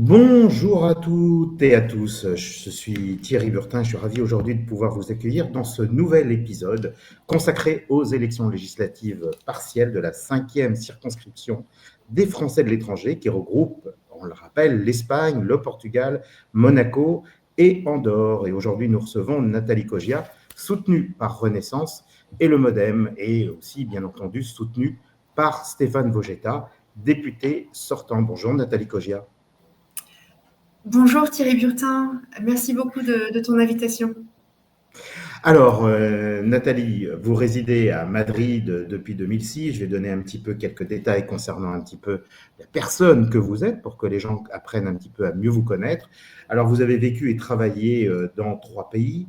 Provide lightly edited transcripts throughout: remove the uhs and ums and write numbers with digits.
Bonjour à toutes et à tous, je suis Thierry Burtin, je suis ravi aujourd'hui de pouvoir vous accueillir dans ce nouvel épisode consacré aux élections législatives partielles de la 5e circonscription des Français de l'étranger qui regroupe, on le rappelle, l'Espagne, le Portugal, Monaco et Andorre. Et aujourd'hui, nous recevons Nathalie Cogia, soutenue par Renaissance et le MoDem, et aussi, bien entendu, soutenue par Stéphane Vogetta, député sortant. Bonjour Nathalie Cogia. Bonjour Thierry Burtin, merci beaucoup de ton invitation. Alors, Nathalie, vous résidez à Madrid depuis 2006. Je vais donner un petit peu quelques détails concernant un petit peu la personne que vous êtes pour que les gens apprennent un petit peu à mieux vous connaître. Alors, vous avez vécu et travaillé dans 3 pays,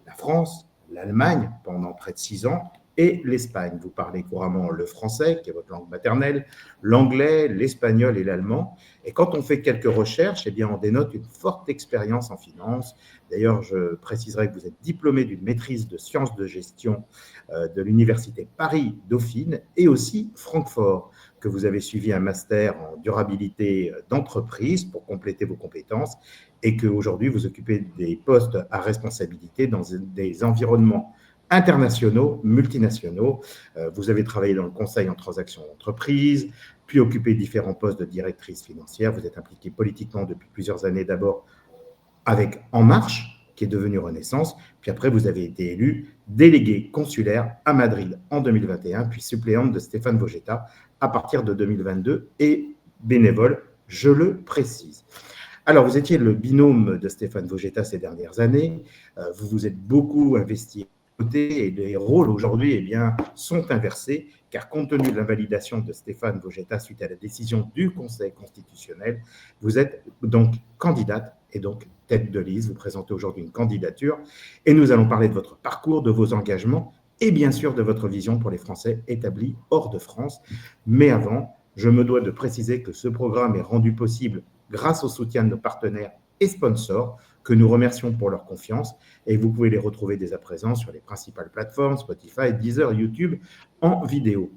la France, l'Allemagne pendant près de 6 ans et l'Espagne. Vous parlez couramment le français, qui est votre langue maternelle, l'anglais, l'espagnol et l'allemand. Et quand on fait quelques recherches, eh bien, on dénote une forte expérience en finance. D'ailleurs, je préciserai que vous êtes diplômé d'une maîtrise de sciences de gestion de l'université Paris-Dauphine et aussi Francfort, que vous avez suivi un master en durabilité d'entreprise pour compléter vos compétences et qu'aujourd'hui vous occupez des postes à responsabilité dans des environnements internationaux, multinationaux. Vous avez travaillé dans le conseil en transactions d'entreprise, puis occupé différents postes de directrice financière. Vous êtes impliqué politiquement depuis plusieurs années, d'abord avec En Marche, qui est devenu Renaissance, puis après vous avez été élu délégué consulaire à Madrid en 2021, puis suppléante de Stéphane Vogetta à partir de 2022 et bénévole, je le précise. Alors, vous étiez le binôme de Stéphane Vogetta ces dernières années. Vous vous êtes beaucoup investi à côté et les rôles aujourd'hui sont inversés, car compte tenu de l'invalidation de Stéphane Vogetta suite à la décision du Conseil constitutionnel, vous êtes donc candidate et donc tête de liste. Vous présentez aujourd'hui une candidature et nous allons parler de votre parcours, de vos engagements et bien sûr de votre vision pour les Français établis hors de France. Mais avant, je me dois de préciser que ce programme est rendu possible grâce au soutien de nos partenaires et sponsors que nous remercions pour leur confiance. Et vous pouvez les retrouver dès à présent sur les principales plateformes, Spotify, Deezer, YouTube, en vidéo.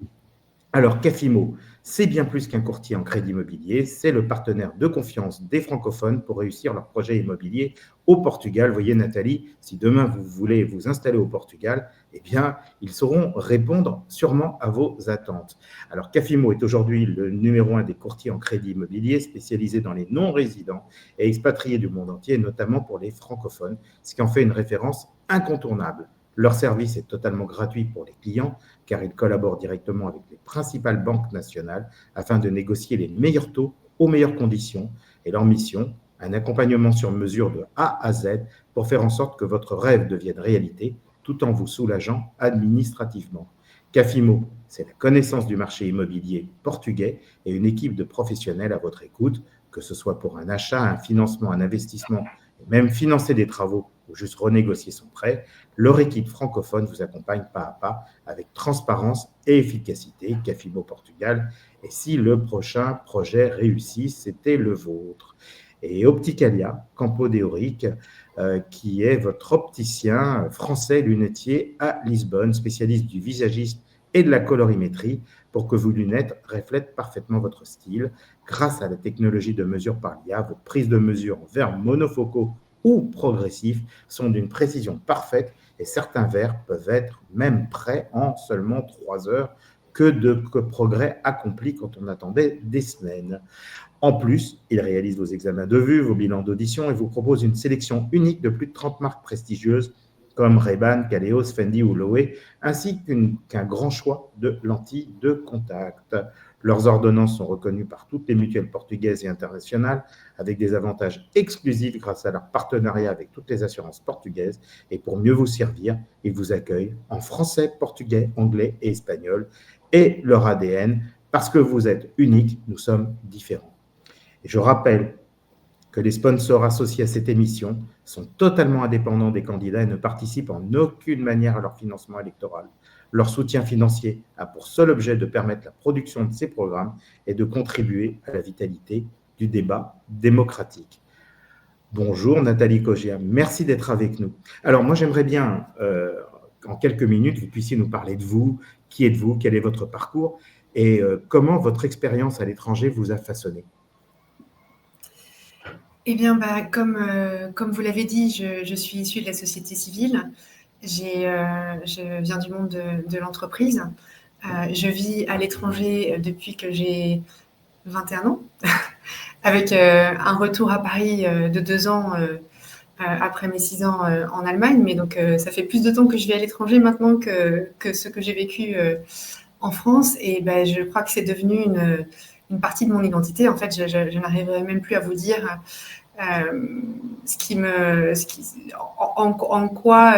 Alors, Cafimo, c'est bien plus qu'un courtier en crédit immobilier, c'est le partenaire de confiance des francophones pour réussir leurs projets immobiliers au Portugal. Voyez Nathalie, si demain vous voulez vous installer au Portugal, eh bien, ils sauront répondre sûrement à vos attentes. Alors, Cafimo est aujourd'hui le numéro 1 des courtiers en crédit immobilier spécialisé dans les non-résidents et expatriés du monde entier, notamment pour les francophones, ce qui en fait une référence incontournable. Leur service est totalement gratuit pour les clients car ils collaborent directement avec les principales banques nationales afin de négocier les meilleurs taux aux meilleures conditions. Et leur mission, un accompagnement sur mesure de A à Z pour faire en sorte que votre rêve devienne réalité tout en vous soulageant administrativement. Cafimo, c'est la connaissance du marché immobilier portugais et une équipe de professionnels à votre écoute, que ce soit pour un achat, un financement, un investissement, et même financer des travaux ou juste renégocier son prêt. Leur équipe francophone vous accompagne pas à pas avec transparence et efficacité. Cafimo Portugal. Et si le prochain projet réussit, c'était le vôtre. Et Opticalia, Campo de Ourique, qui est votre opticien français lunetier à Lisbonne, spécialiste du visagisme et de la colorimétrie, pour que vos lunettes reflètent parfaitement votre style. Grâce à la technologie de mesure par l'IA, vos prises de mesure en verres monofocaux ou progressifs sont d'une précision parfaite et certains verres peuvent être même prêts en seulement 3 heures. Que de progrès accomplis quand on attendait des semaines. En plus, il réalise vos examens de vue, vos bilans d'audition et vous propose une sélection unique de plus de 30 marques prestigieuses comme Ray-Ban, Kaleos, Fendi ou Loewe, ainsi qu'un grand choix de lentilles de contact. Leurs ordonnances sont reconnues par toutes les mutuelles portugaises et internationales avec des avantages exclusifs grâce à leur partenariat avec toutes les assurances portugaises. Et pour mieux vous servir, ils vous accueillent en français, portugais, anglais et espagnol. Et leur ADN, parce que vous êtes unique, nous sommes différents. Et je rappelle que les sponsors associés à cette émission sont totalement indépendants des candidats et ne participent en aucune manière à leur financement électoral. Leur soutien financier a pour seul objet de permettre la production de ces programmes et de contribuer à la vitalité du débat démocratique. Bonjour Nathalie Cogia, merci d'être avec nous. Alors moi j'aimerais bien, en quelques minutes, vous puissiez nous parler de vous, qui êtes-vous, quel est votre parcours et comment votre expérience à l'étranger vous a façonné. Eh bien, comme vous l'avez dit, je suis issue de la société civile. Je viens du monde de l'entreprise. Je vis à l'étranger depuis que j'ai 21 ans, avec un retour à Paris de 2 ans après mes 6 ans en Allemagne. Mais donc, ça fait plus de temps que je vis à l'étranger maintenant que ce que j'ai vécu en France. Et ben, je crois que c'est devenu une partie de mon identité. En fait, je n'arriverai même plus à vous dire ce qui me, ce qui, en quoi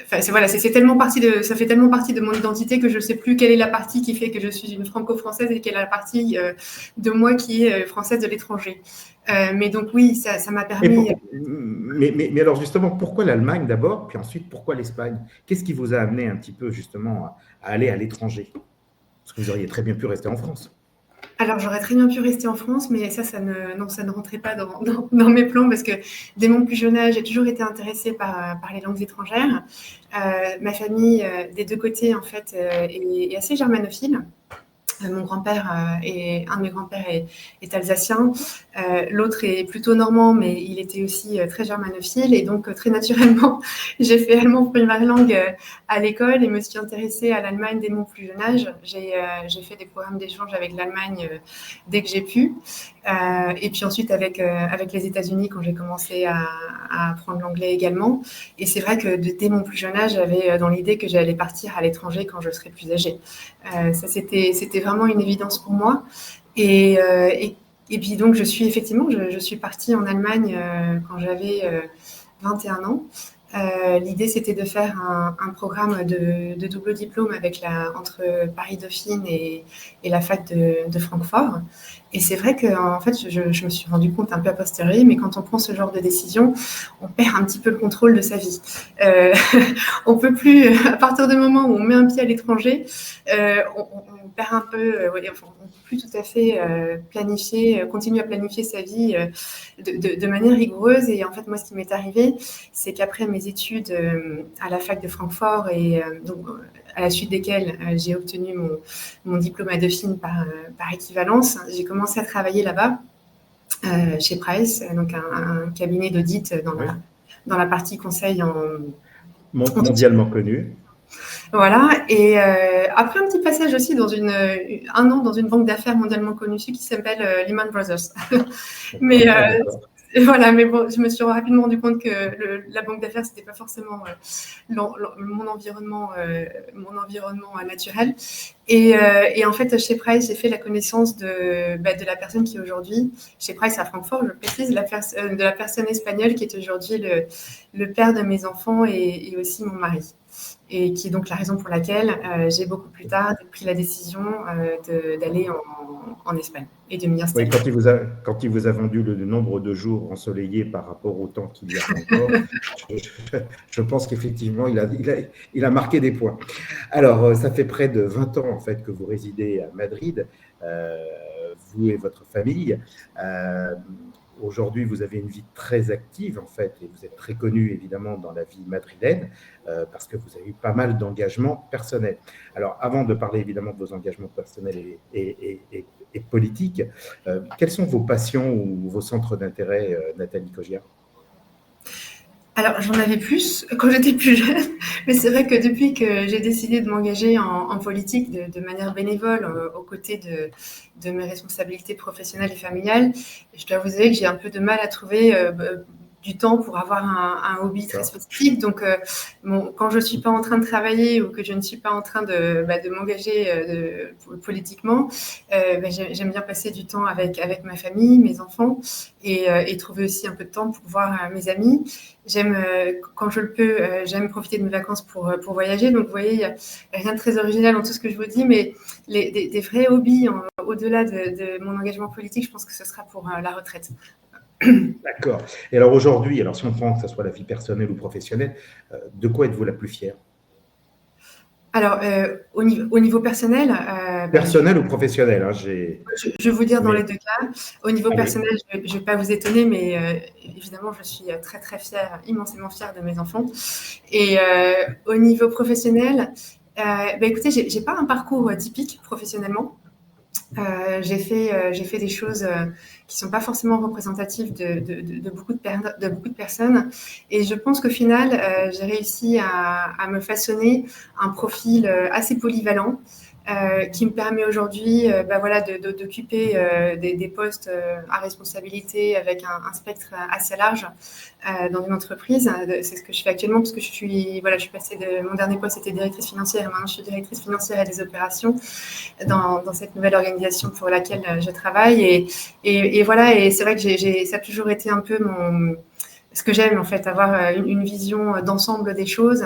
enfin, voilà, ça fait tellement partie de mon identité que je ne sais plus quelle est la partie qui fait que je suis une franco-française et quelle est la partie de moi qui est française de l'étranger. Mais donc oui, ça m'a permis. Mais alors justement, pourquoi l'Allemagne d'abord, puis ensuite pourquoi l'Espagne? Qu'est-ce qui vous a amené un petit peu justement à aller à l'étranger? Parce que vous auriez très bien pu rester en France. Alors, j'aurais très bien pu rester en France, mais ça ne rentrait pas dans mes plans parce que dès mon plus jeune âge, j'ai toujours été intéressée par les langues étrangères. Ma famille, des deux côtés, en fait, est assez germanophile. Mon grand-père un de mes grands-pères est alsacien, l'autre est plutôt normand, mais il était aussi très germanophile. Et donc, très naturellement, j'ai fait allemand première langue à l'école et me suis intéressée à l'Allemagne dès mon plus jeune âge. J'ai fait des programmes d'échange avec l'Allemagne dès que j'ai pu. Et puis ensuite avec les États-Unis quand j'ai commencé à apprendre l'anglais également. Et c'est vrai que dès mon plus jeune âge, j'avais dans l'idée que j'allais partir à l'étranger quand je serais plus âgée. Ça, c'était vraiment une évidence pour moi. Et puis donc, je suis partie en Allemagne quand j'avais 21 ans. L'idée, c'était de faire un programme de double diplôme entre Paris-Dauphine et la fac de Francfort. Et c'est vrai que en fait, je me suis rendu compte un peu a posteriori, mais quand on prend ce genre de décision, on perd un petit peu le contrôle de sa vie. On peut plus, à partir du moment où on met un pied à l'étranger, on perd un peu, on peut plus tout à fait continuer à planifier sa vie de manière rigoureuse. Et en fait, moi, ce qui m'est arrivé, c'est qu'après mes études à la fac de Francfort donc à la suite desquelles j'ai obtenu mon diplôme à Dauphine par équivalence, j'ai commencé à travailler là-bas chez Price, donc un cabinet d'audit dans la partie conseil mondialement connu. Voilà. Et après un petit passage aussi un an dans une banque d'affaires mondialement connue qui s'appelle Lehman Brothers. Mais voilà, mais bon, je me suis rapidement rendu compte que la banque d'affaires, c'était pas forcément mon environnement naturel. Et en fait, chez Price, j'ai fait la connaissance de la personne qui est aujourd'hui, chez Price à Francfort, je précise, de la personne espagnole qui est aujourd'hui le père de mes enfants et aussi mon mari. Et qui est donc la raison pour laquelle j'ai beaucoup plus tard pris la décision d'aller en Espagne et de m'y installer. Oui, quand il vous a vendu le nombre de jours ensoleillés par rapport au temps qu'il y a encore, je pense qu'effectivement, il a marqué des points. Alors, ça fait près de 20 ans en fait, que vous résidez à Madrid, vous et votre famille. Aujourd'hui, vous avez une vie très active, en fait, et vous êtes très connu, évidemment, dans la vie madrilène, parce que vous avez eu pas mal d'engagements personnels. Alors, avant de parler, évidemment, de vos engagements personnels et politiques, quelles sont vos passions ou vos centres d'intérêt, Nathalie Cogia? Alors, j'en avais plus quand j'étais plus jeune, mais c'est vrai que depuis que j'ai décidé de m'engager en politique de manière bénévole aux côtés de mes responsabilités professionnelles et familiales, je dois vous avouer que j'ai un peu de mal à trouver du temps pour avoir un hobby très spécifique. Donc, quand je ne suis pas en train de travailler ou que je ne suis pas en train de m'engager politiquement, j'aime bien passer du temps avec ma famille, mes enfants, et trouver aussi un peu de temps pour voir mes amis. Quand je le peux, j'aime profiter de mes vacances pour voyager. Donc, vous voyez, il n'y a rien de très original dans tout ce que je vous dis, mais des vrais hobbies au-delà de mon engagement politique, je pense que ce sera pour la retraite. D'accord. Et alors aujourd'hui, alors si on prend que ce soit la vie personnelle ou professionnelle, de quoi êtes-vous la plus fière? Alors, au niveau personnel, Personnel ou professionnel, hein, je vais vous dire dans les deux cas. Au niveau Allez. personnel, je ne vais pas vous étonner, mais évidemment, je suis très, très fière, immensément fière de mes enfants. Et au niveau professionnel, écoutez, j'ai pas un parcours typique professionnellement. J'ai fait des choses qui sont pas forcément représentatives de de beaucoup de personnes. Et je pense qu'au final, j'ai réussi à me façonner un profil assez polyvalent qui me permet aujourd'hui voilà, d'occuper des postes à responsabilité avec un spectre assez large dans une entreprise. C'est ce que je fais actuellement parce que voilà, je suis passée mon dernier poste était directrice financière et maintenant je suis directrice financière et des opérations dans cette nouvelle organisation pour laquelle je travaille. Et voilà, et c'est vrai que ça a toujours été un peu ce que j'aime en fait, avoir une vision d'ensemble des choses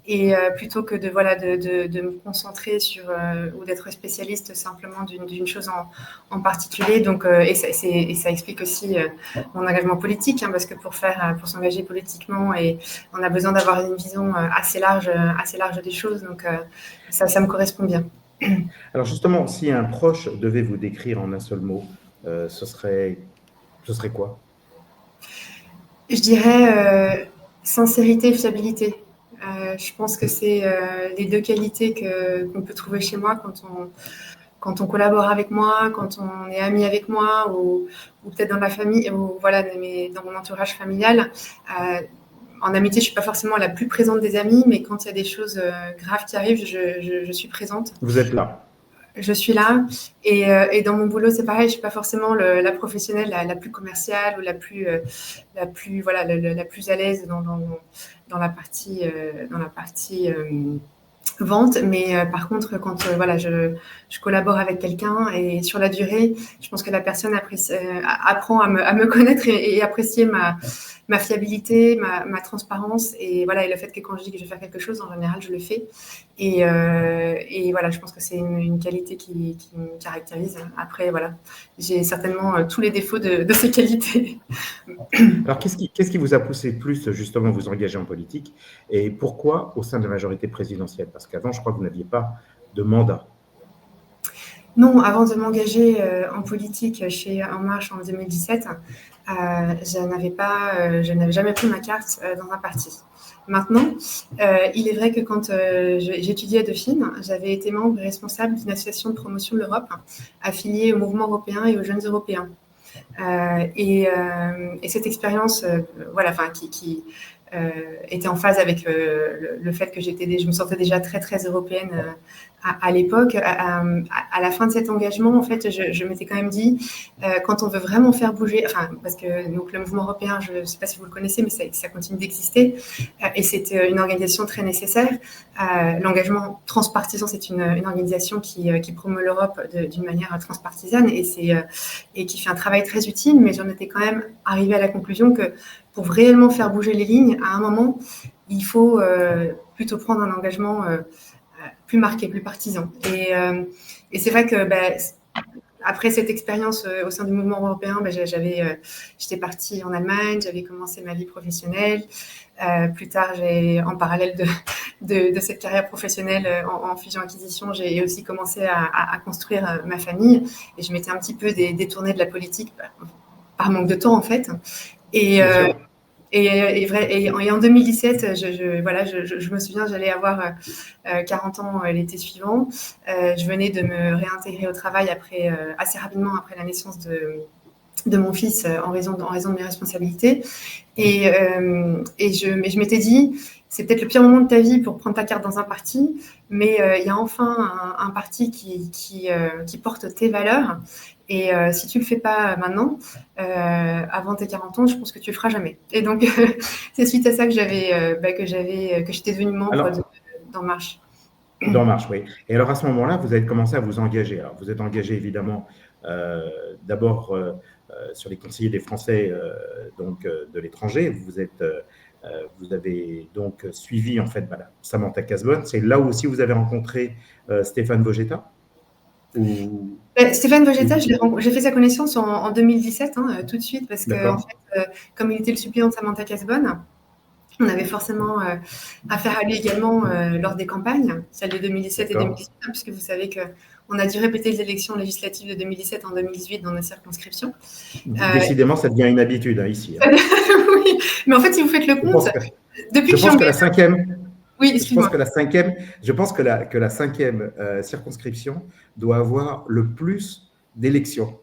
et plutôt que voilà, de me concentrer sur ou d'être spécialiste simplement d'une chose en particulier. Donc, et ça explique aussi mon engagement politique, hein, parce que pour s'engager politiquement, et on a besoin d'avoir une vision assez large des choses. Donc, ça me correspond bien. Alors justement, si un proche devait vous décrire en un seul mot, ce serait quoi? Je dirais sincérité et fiabilité. Je pense que c'est les deux qualités qu'on peut trouver chez moi quand on collabore avec moi, quand on est ami avec moi, ou peut-être dans la famille, ou voilà, dans mon entourage familial. En amitié, je ne suis pas forcément la plus présente des amis, mais quand il y a des choses graves qui arrivent, je suis présente. Vous êtes là. Je suis là. Et dans mon boulot, c'est pareil, je ne suis pas forcément la professionnelle la plus commerciale ou la plus voilà, la plus à l'aise dans la partie, vente. Mais par contre, quand voilà, je collabore avec quelqu'un et sur la durée, je pense que la personne apprend à me connaître et apprécier ma fiabilité, ma transparence, et voilà, et le fait que quand je dis que je vais faire quelque chose, en général, je le fais. Et voilà, je pense que c'est une qualité qui me caractérise. Après, voilà, j'ai certainement tous les défauts de ces qualités. Alors qu'est-ce qui vous a poussé plus justement à vous engager en politique et pourquoi au sein de la majorité présidentielle? Parce qu'avant, je crois que vous n'aviez pas de mandat. Non, avant de m'engager en politique chez En Marche en 2017, je n'avais jamais pris ma carte dans un parti. Maintenant, il est vrai que quand j'étudiais à Dauphine, j'avais été membre et responsable d'une association de promotion de l'Europe affiliée au mouvement européen et aux jeunes européens. Et cette expérience, voilà, enfin, qui était en phase avec le fait que je me sentais déjà très très européenne à l'époque. À la fin de cet engagement, en fait, je m'étais quand même dit, quand on veut vraiment faire bouger, enfin, parce que donc le mouvement européen, je ne sais pas si vous le connaissez, mais ça continue d'exister, et c'est une organisation très nécessaire. L'engagement transpartisan, c'est une organisation qui promeut l'Europe d'une manière transpartisane, et qui fait un travail très utile, mais j'en étais quand même arrivée à la conclusion que pour réellement faire bouger les lignes, à un moment, il faut plutôt prendre un engagement plus marqué, plus partisan. Et c'est vrai que après cette expérience au sein du mouvement européen, j'étais partie en Allemagne, j'avais commencé ma vie professionnelle. Plus tard, en parallèle de cette carrière professionnelle en fusion-acquisition, j'ai aussi commencé à construire ma famille. Et je m'étais un petit peu détournée de la politique par manque de temps, en fait. Et en 2017, je me souviens, j'allais avoir 40 ans l'été suivant. Je venais de me réintégrer au travail assez rapidement après la naissance de mon fils en raison de mes responsabilités. Mais je m'étais dit, c'est peut-être le pire moment de ta vie pour prendre ta carte dans un parti, mais il y a enfin un parti qui porte tes valeurs. Et si tu le fais pas maintenant, avant tes 40 ans, je pense que tu le feras jamais. Et donc, c'est suite à ça que j'étais devenue membre d'En Marche. D'En Marche, oui. Et alors à ce moment-là, vous avez commencé à vous engager. Alors vous êtes engagé évidemment d'abord sur les conseillers des Français de l'étranger. Vous avez donc suivi en fait Samantha Cazebonne. C'est là où aussi vous avez rencontré Stéphane Vojetta ou... Stéphane Vojetta, j'ai fait sa connaissance en 2017, hein, tout de suite, parce que en fait, comme il était le suppléant de Samantha Cazebonne, on avait forcément affaire à lui également lors des campagnes, celles de 2017 et 2018, hein, puisque vous savez qu'on a dû répéter les élections législatives de 2017 en 2018 dans nos circonscriptions. Décidément, ça devient une habitude ici. Hein. Oui, mais en fait, si vous faites le compte, depuis que je pense que la cinquième... Oui, excuse-moi. Je pense que la cinquième circonscription doit avoir le plus d'élections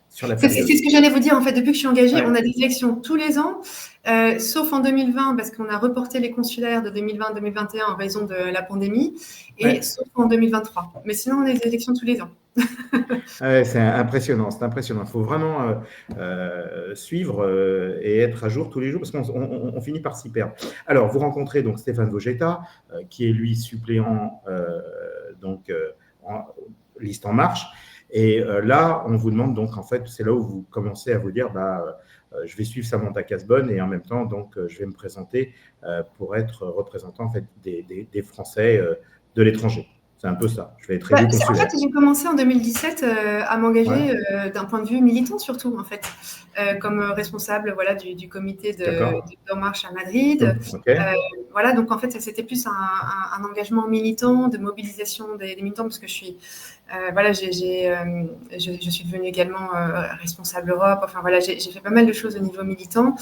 sur la C'est période. ce que j'allais vous dire, en fait. Depuis que je suis engagée, Ouais. on a des élections tous les ans, sauf en 2020, parce qu'on a reporté les consulaires de 2020 à 2021 en raison de la pandémie, et Ouais. sauf en 2023. Mais sinon, on a des élections tous les ans. Ouais, c'est impressionnant, c'est impressionnant. Il faut vraiment suivre et être à jour tous les jours parce qu'on finit par s'y perdre. Alors, vous rencontrez donc Stéphane Vogetta, qui est lui suppléant en liste en marche. Et là, on vous demande donc, en fait, c'est là où vous commencez à vous dire, je vais suivre Samantha Casbonne et en même temps, donc, je vais me présenter pour être représentant en fait, des Français de l'étranger. C'est un peu ça. Je vais être élu En consulaire. fait, j'ai commencé en 2017 à m'engager Ouais. d'un point de vue militant surtout, en fait, comme responsable voilà, du comité d'En Marche à Madrid. Ok. Voilà, donc en fait, c'était plus un engagement militant, de mobilisation des militants, parce que je suis, voilà, je suis devenue également responsable Europe. Enfin voilà, j'ai fait pas mal de choses au niveau militant.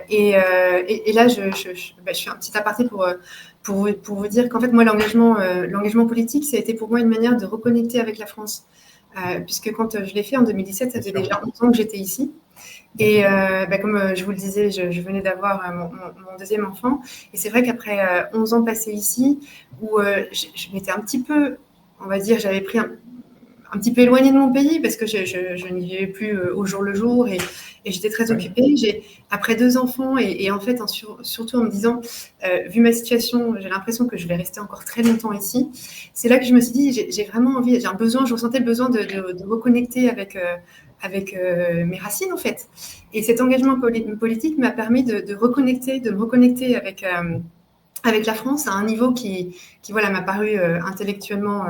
Et là, je fais un petit aparté pour vous dire qu'en fait, moi, l'engagement politique, ça a été pour moi une manière de reconnecter avec la France. Puisque quand je l'ai fait en 2017, ça faisait déjà 11 ans que j'étais ici. Et comme je vous le disais, je venais d'avoir mon deuxième enfant. Et c'est vrai qu'après 11 ans passés ici, où je m'étais un petit peu, on va dire, j'avais pris un petit peu éloignée de mon pays parce que je n'y vivais plus au jour le jour et j'étais très occupée. Après 2 enfants et en fait, surtout en me disant, vu ma situation, j'ai l'impression que je vais rester encore très longtemps ici. C'est là que je me suis dit, j'ai vraiment envie, j'ai un besoin, je ressentais le besoin de reconnecter avec mes racines en fait. Et cet engagement politique m'a permis de me reconnecter avec la France à un niveau qui voilà, m'a paru intellectuellement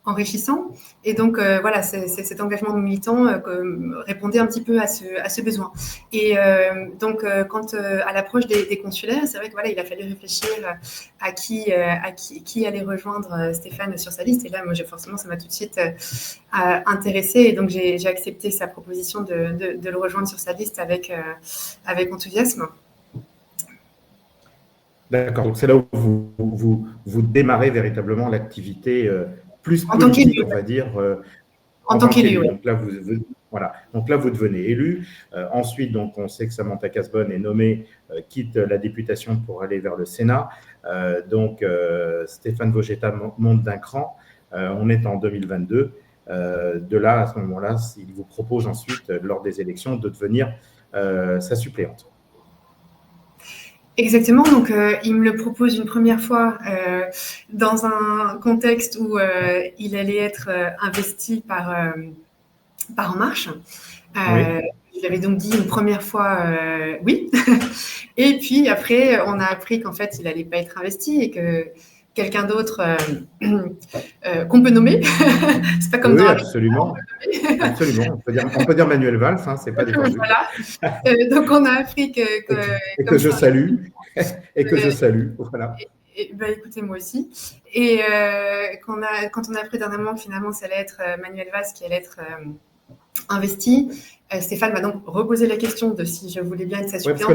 enrichissant. Et donc, voilà, cet engagement militant répondait un petit peu à ce besoin. Et donc, quand à l'approche des consulaires, c'est vrai que voilà, il a fallu réfléchir à qui allait rejoindre Stéphane sur sa liste. Et là, moi, forcément, ça m'a tout de suite intéressée. Et donc, j'ai accepté sa proposition de le rejoindre sur sa liste avec enthousiasme. D'accord, donc c'est là où vous démarrez véritablement l'activité plus En tant politique, qu'élu. on va dire, En tant qu'élu, qu'élu. oui. Donc là, voilà. Donc là, vous devenez élu. Ensuite, donc, on sait que Samantha Casbonne est nommée, quitte la députation pour aller vers le Sénat. Stéphane Vogetta monte d'un cran. On est en 2022. De là, à ce moment-là, il vous propose ensuite, lors des élections, de devenir sa suppléante. Exactement, donc il me le propose une première fois dans un contexte où il allait être investi par En Marche. Oui. Il avait donc dit une première fois oui. Et puis après, on a appris qu'en fait, il n'allait pas être investi et que quelqu'un d'autre qu'on peut nommer, c'est pas comme Oui, dans absolument. Absolument. On peut dire Manuel Valls, hein, c'est pas défendu. Voilà. Donc on a appris que Et que comme je ça, salue. Et que je salue. Voilà. écoutez, moi aussi. Et quand on a appris dernièrement que finalement ça allait être Manuel Valls qui allait être investi, Stéphane m'a donc reposé la question de si je voulais bien être sa suppléante. Parce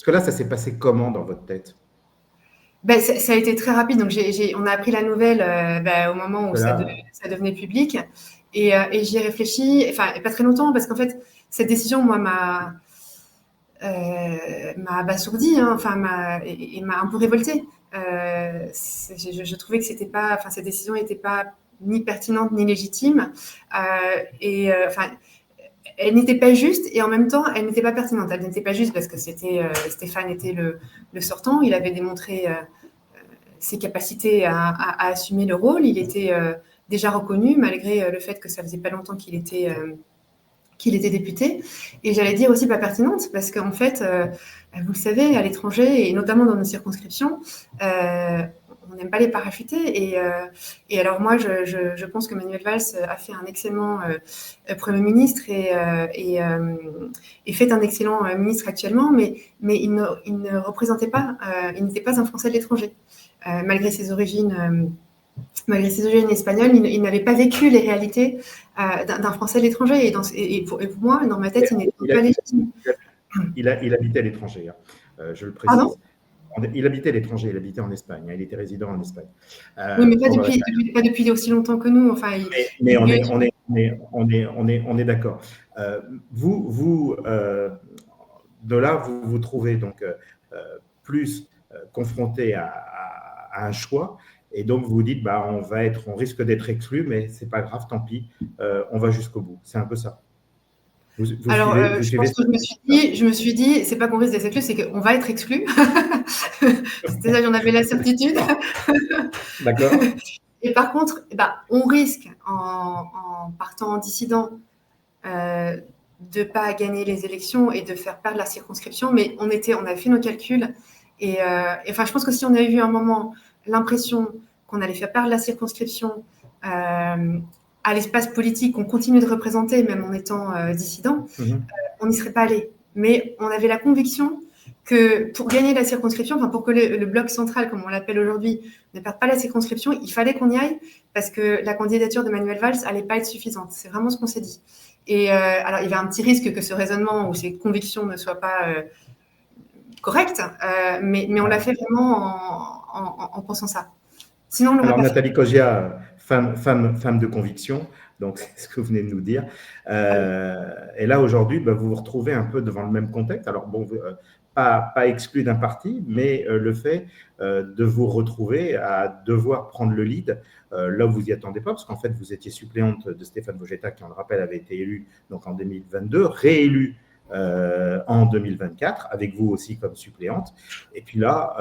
que là, ça s'est passé comment dans votre tête? Ça a été très rapide. Donc on a appris la nouvelle au moment où ça devenait public. Et j'y ai réfléchi, enfin, pas très longtemps, parce qu'en fait, cette décision, moi, m'a abasourdi, hein, enfin, m'a un peu révoltée. Je trouvais que c'était pas, enfin, cette décision n'était pas ni pertinente ni légitime. Elle n'était pas juste et en même temps, elle n'était pas pertinente. Elle n'était pas juste parce que Stéphane était le sortant. Il avait démontré ses capacités à assumer le rôle. Il était déjà reconnu malgré le fait que ça faisait pas longtemps qu'il était député. Et j'allais dire aussi pas pertinente parce qu'en fait, vous le savez, à l'étranger et notamment dans nos circonscriptions, on n'aime pas les parachutés. Et alors moi, je pense que Manuel Valls a fait un excellent Premier ministre et fait un excellent ministre actuellement, mais il ne représentait pas, il n'était pas un Français de l'étranger. Malgré ses origines espagnoles, il n'avait pas vécu les réalités d'un Français à l'étranger. Et pour moi, dans ma tête, il n'était pas légitime. Il habitait à l'étranger, hein. Je le précise. Pardon ? Il habitait à l'étranger, il habitait en Espagne, il était résident en Espagne. Oui, mais pas depuis aussi longtemps que nous. Enfin, mais on est Mais on est d'accord. Vous, de là, vous vous trouvez donc plus confronté à un choix, et donc vous vous dites, bah, on risque d'être exclu, mais c'est pas grave, tant pis, on va jusqu'au bout. C'est un peu ça. Alors, Vous je suivez pense ça? que je me suis dit, c'est pas qu'on risque d'être exclu, c'est qu'on va être exclu. C'était ça, j'en avais la certitude. D'accord. Et par contre, on risque, en partant en dissident, de ne pas gagner les élections et de faire perdre la circonscription, mais on a fait nos calculs. Et enfin, je pense que si on a eu un moment l'impression qu'on allait faire perdre la circonscription à l'espace politique qu'on continue de représenter, même en étant dissident, on n'y serait pas allé. Mais on avait la conviction que pour gagner la circonscription, enfin pour que le bloc central, comme on l'appelle aujourd'hui, ne perde pas la circonscription, il fallait qu'on y aille parce que la candidature de Manuel Valls n'allait pas être suffisante. C'est vraiment ce qu'on s'est dit. Et alors, il y avait un petit risque que ce raisonnement ou ces convictions ne soient pas correctes, mais on l'a fait vraiment en pensant ça. Sinon, on l'aurait Alors, pas fait. Nathalie Cogia, femme de conviction, donc c'est ce que vous venez de nous dire. Et là, aujourd'hui, vous vous retrouvez un peu devant le même contexte. Alors, bon, pas exclu d'un parti, mais le fait de vous retrouver à devoir prendre le lead là où vous n'y attendez pas, parce qu'en fait, vous étiez suppléante de Stéphane Vojetta, qui, on le rappelle, avait été élu donc, en 2022, réélu en 2024, avec vous aussi comme suppléante. Et puis là,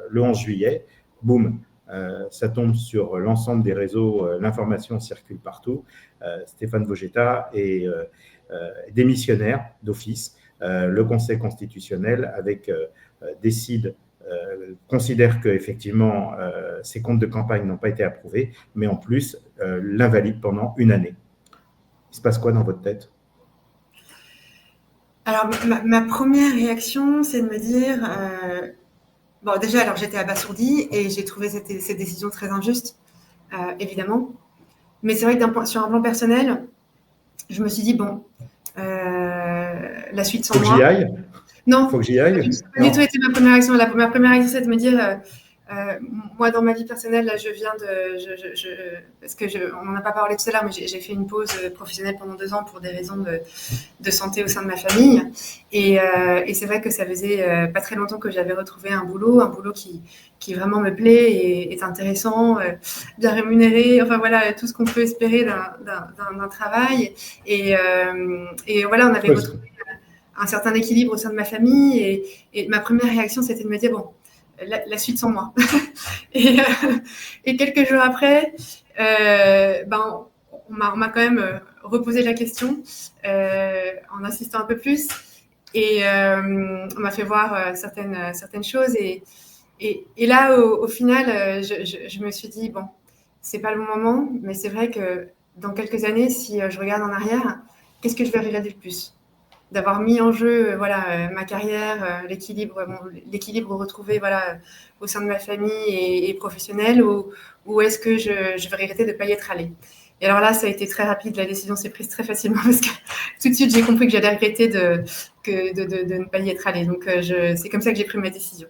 le 11 juillet, boum, ça tombe sur l'ensemble des réseaux, l'information circule partout. Stéphane Vojetta est démissionnaire d'office. Le Conseil constitutionnel décide, considère qu'effectivement ses comptes de campagne n'ont pas été approuvés, mais en plus l'invalide pendant une année. Il se passe quoi dans votre tête? Alors, ma première réaction, c'est de me dire bon, déjà, alors j'étais abasourdie et j'ai trouvé cette décision très injuste, évidemment. Mais c'est vrai que sur un plan personnel, je me suis dit, bon, la suite sans moi. Faut que j'y aille. Non, faut que j'y aille. Ça n'a pas du tout été ma première réaction. Ma première réaction, c'est de me dire, moi, dans ma vie personnelle, là, je viens parce que on n'en a pas parlé tout à l'heure, mais j'ai fait une pause professionnelle pendant 2 ans pour des raisons de santé au sein de ma famille. Et c'est vrai que ça faisait pas très longtemps que j'avais retrouvé un boulot qui vraiment me plaît et est intéressant, bien rémunéré, enfin voilà, tout ce qu'on peut espérer d'un travail. Et voilà, on avait retrouvé un certain équilibre au sein de ma famille. Et ma première réaction, c'était de me dire, bon, la suite sans moi. et quelques jours après, on m'a quand même reposé la question en insistant un peu plus. Et on m'a fait voir certaines choses. Et là, au final, je me suis dit, bon, c'est pas le bon moment, mais c'est vrai que dans quelques années, si je regarde en arrière, qu'est-ce que je vais regretter le plus ? D'avoir mis en jeu ma carrière, l'équilibre retrouvé au sein de ma famille et professionnelle, ou est-ce que je vais regretter de ne pas y être allée. Et alors là, ça a été très rapide, la décision s'est prise très facilement parce que tout de suite, j'ai compris que j'allais regretter de ne pas y être allée. Donc, c'est comme ça que j'ai pris ma décision.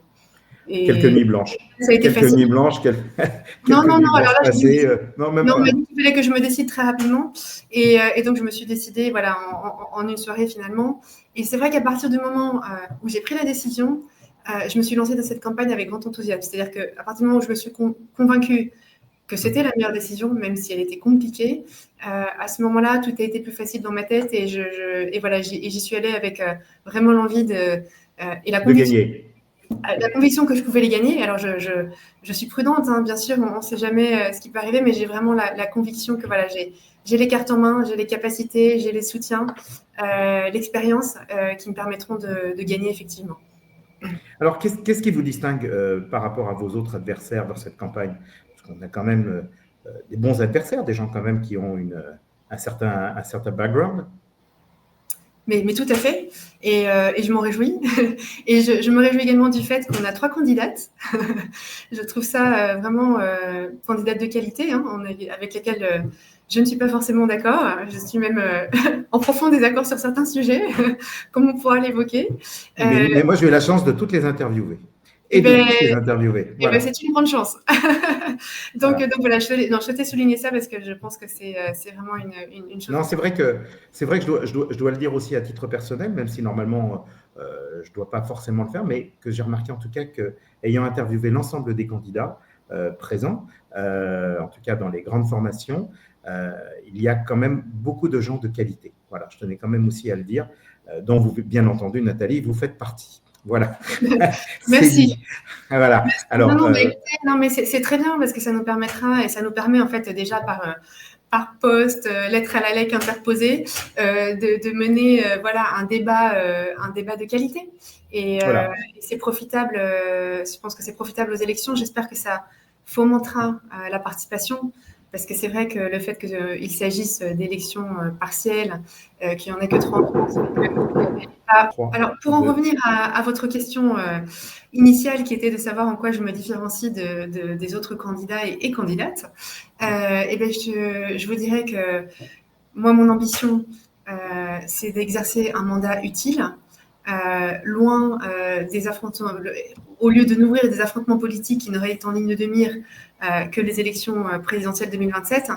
Et quelques nuits blanches. Ça a été quelques nuits blanches, quelques non, nuits blanches passées. Non, il fallait que je me décide très rapidement. Et donc, je me suis décidée en une soirée finalement. Et c'est vrai qu'à partir du moment où j'ai pris la décision, je me suis lancée dans cette campagne avec grand enthousiasme. C'est-à-dire qu'à partir du moment où je me suis convaincue que c'était la meilleure décision, même si elle était compliquée, à ce moment-là, tout a été plus facile dans ma tête. Et voilà, j'y suis allée avec vraiment l'envie et la conviction. De gagner. La conviction que je pouvais les gagner. Alors, je suis prudente, hein, bien sûr, on ne sait jamais ce qui peut arriver, mais j'ai vraiment la conviction que voilà, j'ai les cartes en main, j'ai les capacités, j'ai les soutiens, l'expérience qui me permettront de gagner effectivement. Alors, qu'est-ce qui vous distingue par rapport à vos autres adversaires dans cette campagne ? Parce qu'on a quand même des bons adversaires, des gens quand même qui ont un certain background. Mais tout à fait, et je m'en réjouis. Et je me réjouis également du fait qu'on a 3 candidates. Je trouve ça vraiment candidates de qualité, hein, avec lesquelles je ne suis pas forcément d'accord. Je suis même en profond désaccord sur certains sujets, comme on pourra l'évoquer. Mais moi, j'ai eu la chance de toutes les interviewer. Et et de ben, tous les interviewés. Voilà. c'est une grande chance. Voilà. donc voilà, je souhaitais souligner ça parce que je pense que c'est vraiment une chose Non, c'est vrai que je dois le dire aussi à titre personnel, même si normalement je ne dois pas forcément le faire, mais que j'ai remarqué en tout cas que, ayant interviewé l'ensemble des candidats présents, en tout cas dans les grandes formations, il y a quand même beaucoup de gens de qualité. Voilà, je tenais quand même aussi à le dire, dont vous, bien entendu, Nathalie, vous faites partie. Voilà, c'est Merci. dit. Voilà. Non, Alors, non, bah, écoutez, non, mais c'est très bien parce que ça nous permettra et ça nous permet en fait déjà par poste, lettre à la LEC interposée, de mener voilà un débat de qualité. voilà. Et c'est profitable. Je pense que c'est profitable aux élections. J'espère que ça fomentera la participation. Parce que c'est vrai que le fait qu'il s'agisse d'élections partielles, qu'il n'y en ait que trois en France, Trois, alors, pour en deux. revenir à votre question initiale, qui était de savoir en quoi je me différencie des autres candidats et candidates, eh ben, je vous dirais que moi, mon ambition, c'est d'exercer un mandat utile, loin des affrontements, au lieu de nourrir des affrontements politiques qui n'auraient été en ligne de mire que les élections présidentielles 2027.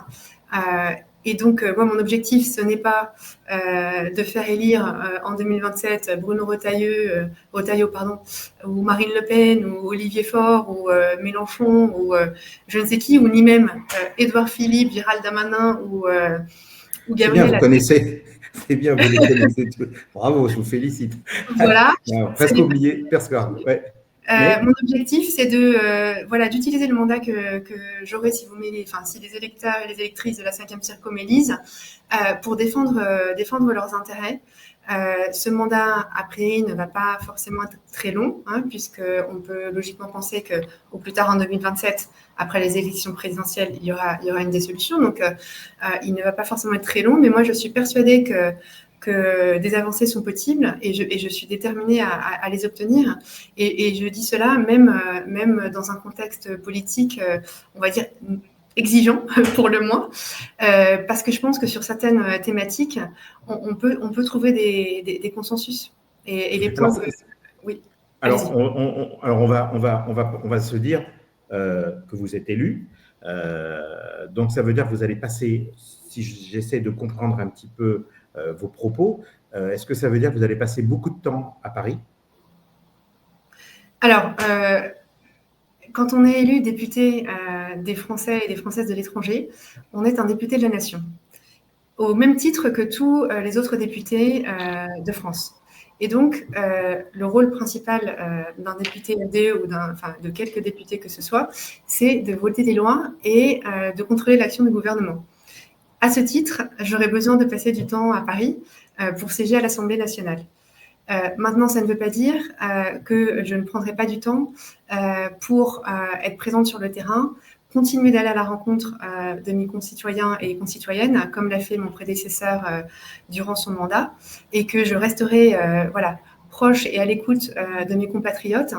Et donc, moi, mon objectif, ce n'est pas de faire élire en 2027 Bruno Retailleau, pardon, ou Marine Le Pen, ou Olivier Faure, ou Mélenchon, ou je ne sais qui, ou ni même Édouard Philippe, Gérald Darmanin, ou C'est bien, vous Gabriel Attal. connaissez. C'est bien, vous les connaissez tous. Bravo, je vous félicite. Voilà. Non, Ça presque n'est pas oublié, presque. Ouais. Mais, Mon objectif, c'est de voilà, d'utiliser le mandat que j'aurai si vous m'élisez, enfin si les électeurs et les électrices de la 5e Circo m'élisent, pour défendre leurs intérêts. Ce mandat, a priori, ne va pas forcément être très long, hein, puisqu'on peut logiquement penser qu'au plus tard en 2027, après les élections présidentielles, il y aura une dissolution. Donc, il ne va pas forcément être très long, mais moi, je suis persuadée que des avancées sont possibles et je suis déterminée à les obtenir. Et je dis cela même dans un contexte politique, on va dire, exigeant pour le moins, parce que je pense que sur certaines thématiques, on peut trouver des consensus. Et les points alors, que... Oui, alors, allez-y. alors on va se dire que vous êtes élu. Donc, ça veut dire que vous allez passer, si j'essaie de comprendre un petit peu vos propos, est-ce que ça veut dire que vous allez passer beaucoup de temps à Paris? Alors, quand on est élu député des Français et des Françaises de l'étranger, on est un député de la nation, au même titre que tous les autres députés de France. Et donc, le rôle principal d'un député LDE ou de quelques députés que ce soit, c'est de voter des lois et de contrôler l'action du gouvernement. À ce titre, j'aurais besoin de passer du temps à Paris pour siéger à l'Assemblée nationale. Maintenant, ça ne veut pas dire que je ne prendrai pas du temps pour être présente sur le terrain, continuer d'aller à la rencontre de mes concitoyens et concitoyennes, comme l'a fait mon prédécesseur durant son mandat, et que je resterai voilà, proche et à l'écoute de mes compatriotes.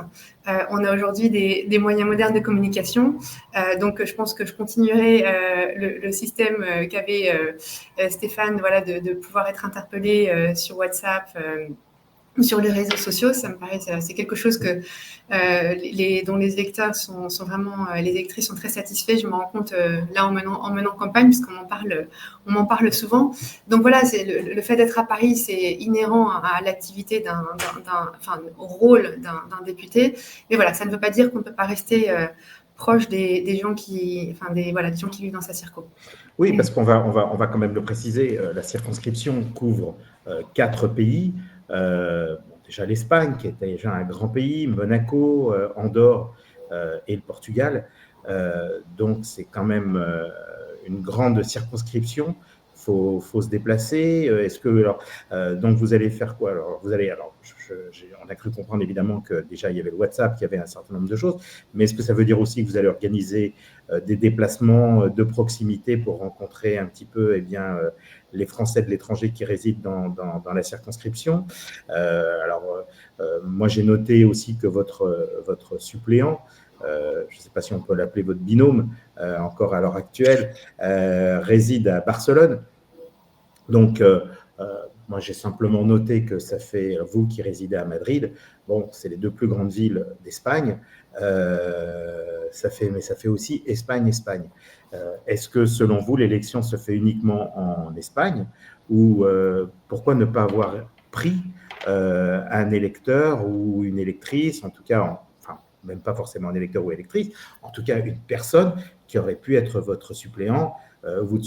On a aujourd'hui des moyens modernes de communication, donc je pense que je continuerai le système qu'avait Stéphane, voilà, de pouvoir être interpellé sur WhatsApp ou sur les réseaux sociaux. Ça me paraît, c'est quelque chose que dont les électeurs sont vraiment, les électrices sont très satisfaits. Je me rends compte là en menant campagne, puisqu'on m'en parle souvent. Donc voilà, c'est le fait d'être à Paris, c'est inhérent à l'activité enfin, au rôle d'un député. Mais voilà, ça ne veut pas dire qu'on ne peut pas rester proche des gens des gens qui vivent dans sa circo. Oui, parce on va quand même le préciser, la circonscription couvre 4 pays. Déjà l'Espagne, qui est déjà un grand pays, Monaco, Andorre et le Portugal. Donc, c'est quand même une grande circonscription. Faut se déplacer. Est-ce que donc vous allez faire quoi? Alors on a cru comprendre évidemment que déjà il y avait le WhatsApp, qu'il y avait un certain nombre de choses, mais est-ce que ça veut dire aussi que vous allez organiser des déplacements de proximité pour rencontrer un petit peu les Français de l'étranger qui résident dans la circonscription? Moi j'ai noté aussi que votre suppléant, je ne sais pas si on peut l'appeler votre binôme encore à l'heure actuelle, réside à Barcelone. Donc, Moi, j'ai simplement noté que ça fait, vous qui résidez à Madrid, bon, c'est les deux plus grandes villes d'Espagne, mais ça fait aussi Espagne-Espagne. Est-ce que, selon vous, l'élection se fait uniquement en Espagne ou pourquoi ne pas avoir pris un électeur ou une électrice, en tout cas, enfin, même pas forcément un électeur ou électrice, en tout cas une personne qui aurait pu être votre suppléant ou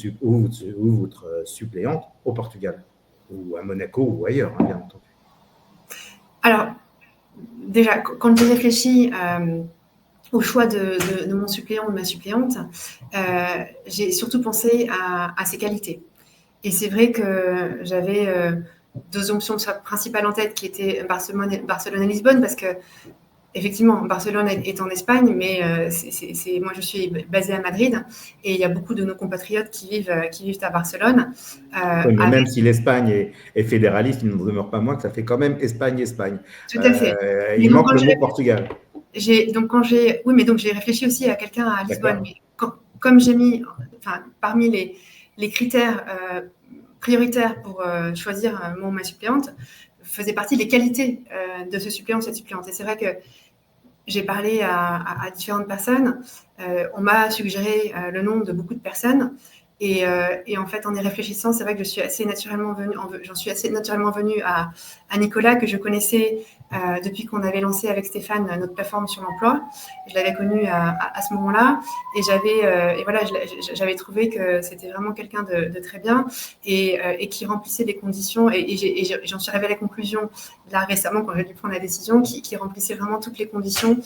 votre suppléante au Portugal ou à Monaco ou ailleurs, hein, bien entendu. Alors, déjà, quand j'ai réfléchi au choix de mon suppléant ou de ma suppléante, j'ai surtout pensé à ses qualités. Et c'est vrai que j'avais deux options principales en tête qui étaient Barcelone et Lisbonne, parce que effectivement, Barcelone est en Espagne, mais moi je suis basée à Madrid et il y a beaucoup de nos compatriotes qui vivent à Barcelone. Oui, mais même si l'Espagne est fédéraliste, il ne demeure pas moins que ça fait quand même Espagne-Espagne. Tout à fait. Il manque le mot Portugal. Donc j'ai réfléchi aussi à quelqu'un à Lisbonne, mais comme j'ai mis, parmi les critères prioritaires pour choisir ma suppléante, faisait partie des qualités de ce suppléant, cette suppléante. Et c'est vrai que j'ai parlé à différentes personnes. On m'a suggéré le nom de beaucoup de personnes. Et en fait, en y réfléchissant, c'est vrai que j'en suis assez naturellement venue à Nicolas, que je connaissais depuis qu'on avait lancé avec Stéphane notre plateforme sur l'emploi. Je l'avais connu à ce moment-là, et j'avais trouvé que c'était vraiment quelqu'un de très bien et qui remplissait les conditions. Et j'en suis arrivée à la conclusion là récemment, quand j'ai dû prendre la décision, qui remplissait vraiment toutes les conditions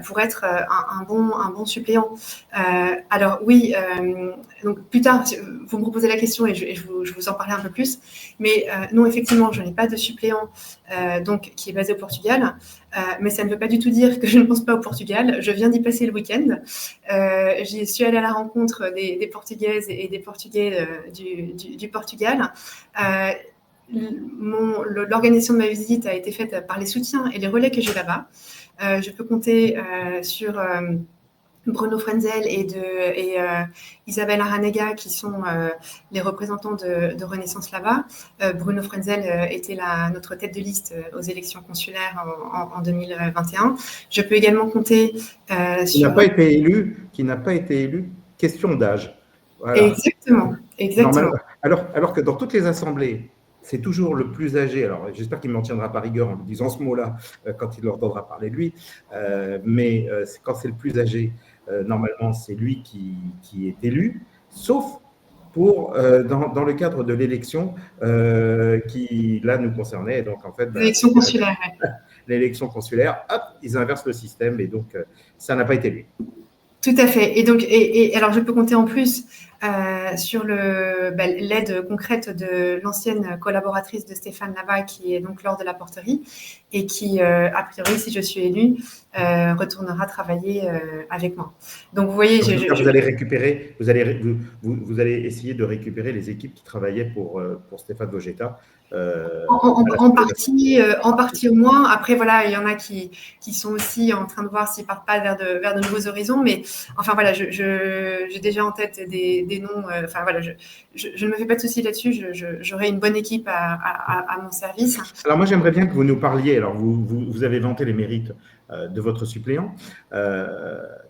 pour être un bon suppléant. Alors oui, donc plus tard, vous me reposez la question et je vous en parlerai un peu plus. Mais non, effectivement, je n'ai pas de suppléant donc qui est basé au Portugal. Mais ça ne veut pas du tout dire que je ne pense pas au Portugal. Je viens d'y passer le week-end. J'y suis allée à la rencontre des Portugaises et des Portugais du Portugal. L'organisation de ma visite a été faite par les soutiens et les relais que j'ai là-bas. Je peux compter sur Bruno Frenzel et Isabelle Aranega, qui sont les représentants de Renaissance là-bas. Bruno Frenzel était notre tête de liste aux élections consulaires en 2021. Je peux également compter sur... Qui n'a pas été élu, question d'âge. Voilà. Exactement. Alors que dans toutes les assemblées, c'est toujours le plus âgé. Alors, j'espère qu'il ne m'en tiendra pas rigueur en lui disant ce mot-là quand il entendra parler de lui. Mais quand c'est le plus âgé, normalement, c'est lui qui est élu, sauf dans le cadre de l'élection qui, là, nous concernait. Donc, en fait, l'élection consulaire. L'élection consulaire, hop, ils inversent le système et donc, ça n'a pas été lui. Tout à fait. Et donc, alors, je peux compter en plus sur l'aide concrète de l'ancienne collaboratrice de Stéphane Lava, qui est donc Laure de la Porterie, et qui, a priori, si je suis élue, retournera travailler avec moi. Donc, vous voyez, vous allez récupérer, vous allez essayer de récupérer les équipes qui travaillaient pour Stéphane Vogetta. En partie au moins. Après, voilà, il y en a qui sont aussi en train de voir s'ils partent pas vers de nouveaux horizons. Mais enfin, voilà, j'ai déjà en tête des noms. Enfin, voilà, je ne me fais pas de soucis là-dessus. J'aurai une bonne équipe à mon service. Alors, moi, j'aimerais bien que vous nous parliez. Alors, vous avez vanté les mérites de votre suppléant.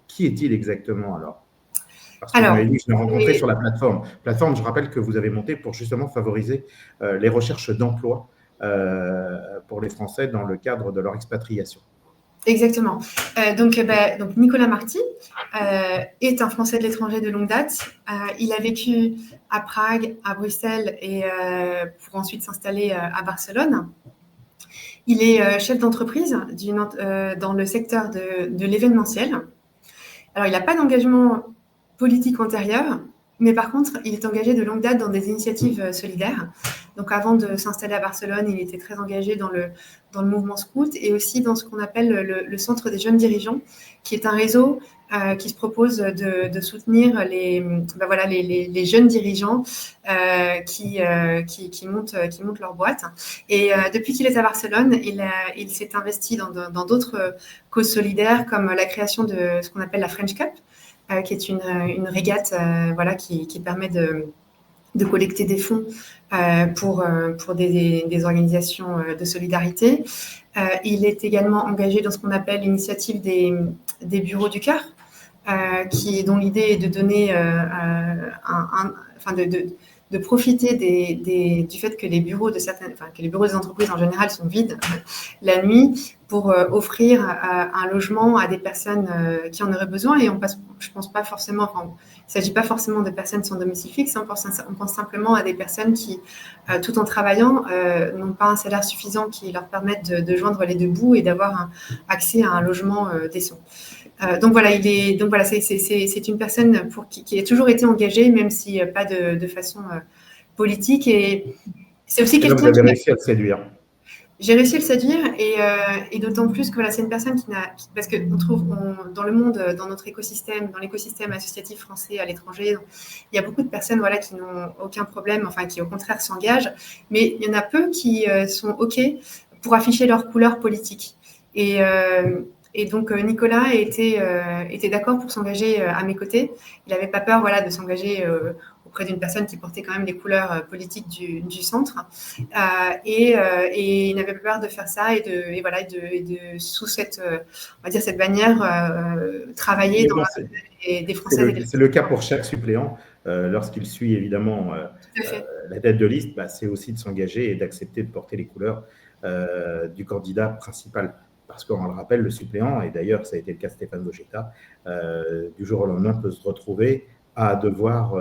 Qui est-il exactement, alors ? Parce que vous m'avez dit que je l'ai rencontré sur la plateforme. Plateforme, je rappelle que vous avez monté pour justement favoriser les recherches d'emploi pour les Français dans le cadre de leur expatriation. Exactement. Donc Nicolas Marty est un Français de l'étranger de longue date. Il a vécu à Prague, à Bruxelles et pour ensuite s'installer à Barcelone. Il est chef d'entreprise dans le secteur de l'événementiel. Alors, il n'a pas d'engagement politique antérieure, mais par contre, il est engagé de longue date dans des initiatives solidaires. Donc, avant de s'installer à Barcelone, il était très engagé dans le mouvement scout et aussi dans ce qu'on appelle le Centre des jeunes dirigeants, qui est un réseau qui se propose de soutenir les jeunes dirigeants qui montent leur boîte. Et depuis qu'il est à Barcelone, il s'est investi dans d'autres causes solidaires, comme la création de ce qu'on appelle la French Cup, qui est une régate qui permet de collecter des fonds pour des organisations de solidarité. Il est également engagé dans ce qu'on appelle l'initiative des bureaux du cœur, dont l'idée est de donner de profiter du fait que les bureaux que les bureaux des entreprises en général sont vides la nuit pour offrir un logement à des personnes qui en auraient besoin. Et je pense pas forcément, il ne s'agit pas forcément de personnes sans domicile fixe, on pense simplement à des personnes qui, tout en travaillant, n'ont pas un salaire suffisant qui leur permette de joindre les deux bouts et d'avoir accès à un logement décent. Donc voilà, c'est une personne qui a toujours été engagée, même si pas de façon politique. Et c'est aussi quelqu'un qui... Vous avez réussi à le séduire. J'ai réussi à le séduire et d'autant plus que voilà, c'est une personne parce qu'on trouve dans le monde, dans notre écosystème, dans l'écosystème associatif français à l'étranger, il y a beaucoup de personnes voilà, qui n'ont aucun problème, enfin qui au contraire s'engagent, mais il y en a peu qui sont OK pour afficher leur couleur politique. Et donc Nicolas était d'accord pour s'engager à mes côtés. Il n'avait pas peur voilà, de s'engager auprès d'une personne qui portait quand même les couleurs politiques du centre. Et il n'avait pas peur de faire ça et de sous cette, on va dire cette bannière, travailler dans des Français. C'est le cas pour chaque suppléant. Lorsqu'il suit évidemment la tête de liste, c'est aussi de s'engager et d'accepter de porter les couleurs du candidat principal. Parce qu'on le rappelle, le suppléant, et d'ailleurs ça a été le cas de Stéphane Vojetta, du jour au lendemain peut se retrouver à devoir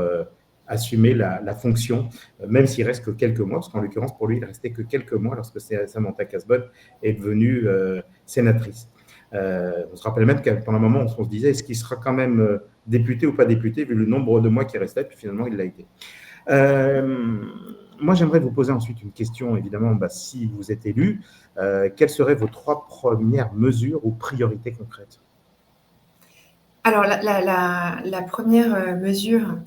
assumer la fonction, même s'il reste que quelques mois, parce qu'en l'occurrence pour lui il restait que quelques mois lorsque Samantha Cazebonne est devenue sénatrice. On se rappelle même qu'à pendant un moment on se disait est-ce qu'il sera quand même député ou pas député vu le nombre de mois qui restait, puis finalement il l'a été. Moi, j'aimerais vous poser ensuite une question, évidemment, si vous êtes élu, quelles seraient vos 3 premières mesures ou priorités concrètes? Alors, la première mesure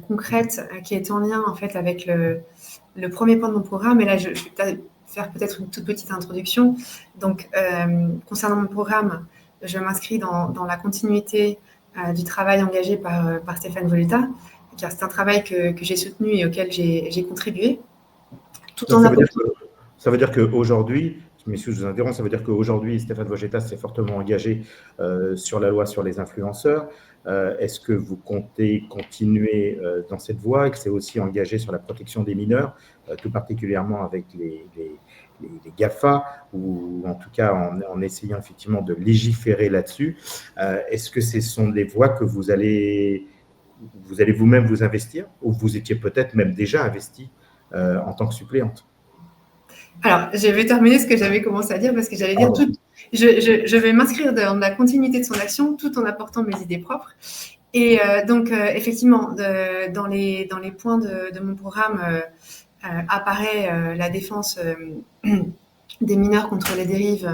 concrète qui est en lien, en fait, avec le premier point de mon programme, et là, je vais faire peut-être une toute petite introduction. Donc, concernant mon programme, je m'inscris dans la continuité du travail engagé par Stéphane Vojetta, car c'est un travail que j'ai soutenu et auquel j'ai contribué. Ça veut dire qu'aujourd'hui, messieurs, je vous interromps, ça veut dire qu'aujourd'hui, Stéphane Vojetta s'est fortement engagé sur la loi sur les influenceurs. Est-ce que vous comptez continuer dans cette voie et que c'est aussi engagé sur la protection des mineurs, tout particulièrement avec les GAFA, ou en tout cas en essayant effectivement de légiférer là-dessus? Est-ce que ce sont des voies que vous allez vous-même vous investir, ou vous étiez peut-être même déjà investi en tant que suppléante? Alors, je vais terminer ce que j'avais commencé à dire parce que j'allais dire je vais m'inscrire dans la continuité de son action tout en apportant mes idées propres. Et donc, effectivement, dans les points de mon programme apparaît la défense des mineurs contre les dérives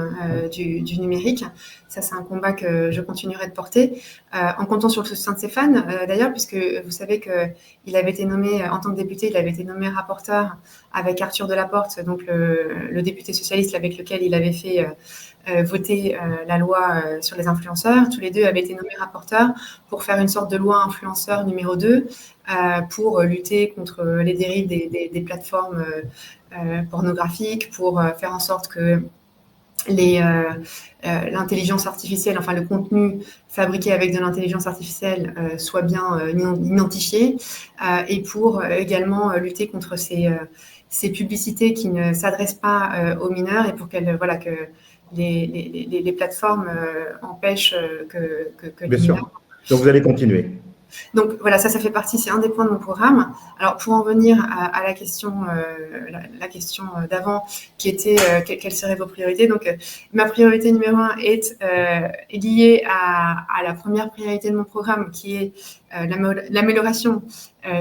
du numérique. Ça, c'est un combat que je continuerai de porter en comptant sur le soutien de Stéphane, d'ailleurs, puisque vous savez qu'il avait été nommé, en tant que député, il avait été nommé rapporteur avec Arthur Delaporte, donc le député socialiste avec lequel il avait fait voter la loi sur les influenceurs. Tous les deux avaient été nommés rapporteurs pour faire une sorte de loi influenceur numéro 2 pour lutter contre les dérives des plateformes pornographiques, pour faire en sorte que l'intelligence artificielle, enfin le contenu fabriqué avec de l'intelligence artificielle soit bien identifié, et pour également lutter contre ces publicités qui ne s'adressent pas aux mineurs et pour que les plateformes empêchent que les mineurs... Donc vous allez continuer. Donc voilà, ça fait partie, c'est un des points de mon programme. Alors pour en venir à la question d'avant, qui était quelles seraient vos priorités. Donc ma priorité numéro 1 est liée à la première priorité de mon programme, qui est l'amélioration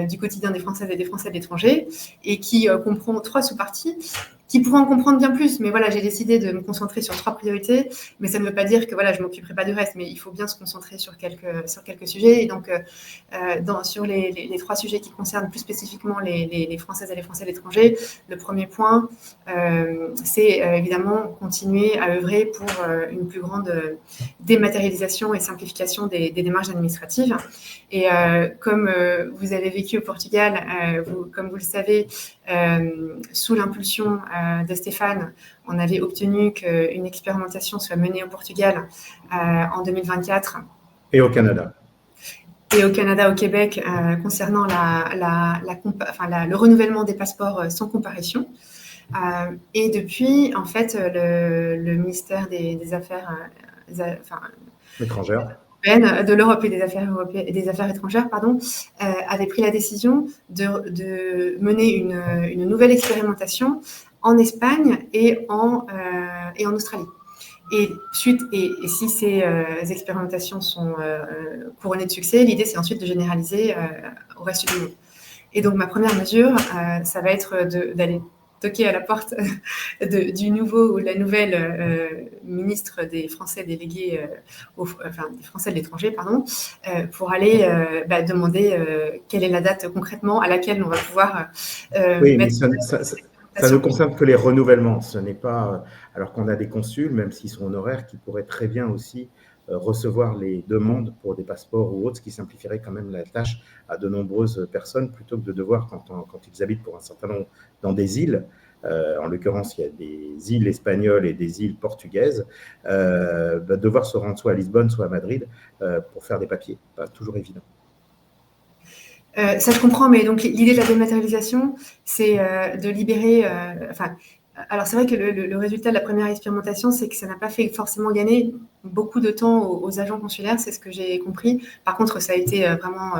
du quotidien des Françaises et des Français de l'étranger, et qui comprend 3 sous-parties. qui pourront en comprendre bien plus. Mais voilà, j'ai décidé de me concentrer sur 3 priorités, mais ça ne veut pas dire que voilà, je ne m'occuperai pas du reste, mais il faut bien se concentrer sur quelques sujets. Et donc, sur les 3 sujets qui concernent plus spécifiquement les Françaises et les Français de l'étranger, le premier point, c'est évidemment continuer à œuvrer pour une plus grande dématérialisation et simplification des démarches administratives. Et comme vous avez vécu au Portugal, comme vous le savez, sous l'impulsion de Stéphane, on avait obtenu qu'une expérimentation soit menée au Portugal en 2024. Et au Canada. Et au Canada, au Québec, concernant le renouvellement des passeports sans comparution. Et depuis, en fait, le ministère des Affaires étrangères, de l'Europe et des Affaires étrangères, avait pris la décision de mener une nouvelle expérimentation en Espagne et en Australie. Et si ces expérimentations sont couronnées de succès, l'idée c'est ensuite de généraliser au reste du monde. Et donc ma première mesure, ça va être d'aller toquer à la porte du nouveau ou la nouvelle ministre des Français délégués, des Français de l'étranger, pour aller demander quelle est la date concrètement à laquelle on va pouvoir oui, mettre ça ne concerne que les renouvellements. Ce n'est pas, alors qu'on a des consuls, même s'ils sont honoraires, qui pourraient très bien aussi recevoir les demandes pour des passeports ou autres, ce qui simplifierait quand même la tâche à de nombreuses personnes, plutôt que de devoir, quand ils habitent pour un certain nombre dans des îles, en l'occurrence il y a des îles espagnoles et des îles portugaises, devoir se rendre soit à Lisbonne, soit à Madrid pour faire des papiers. Pas toujours évident. Ça, je comprends, mais donc l'idée de la dématérialisation, c'est de libérer. Alors, c'est vrai que le résultat de la première expérimentation, c'est que ça n'a pas fait forcément gagner beaucoup de temps aux agents consulaires, c'est ce que j'ai compris. Par contre, ça a été vraiment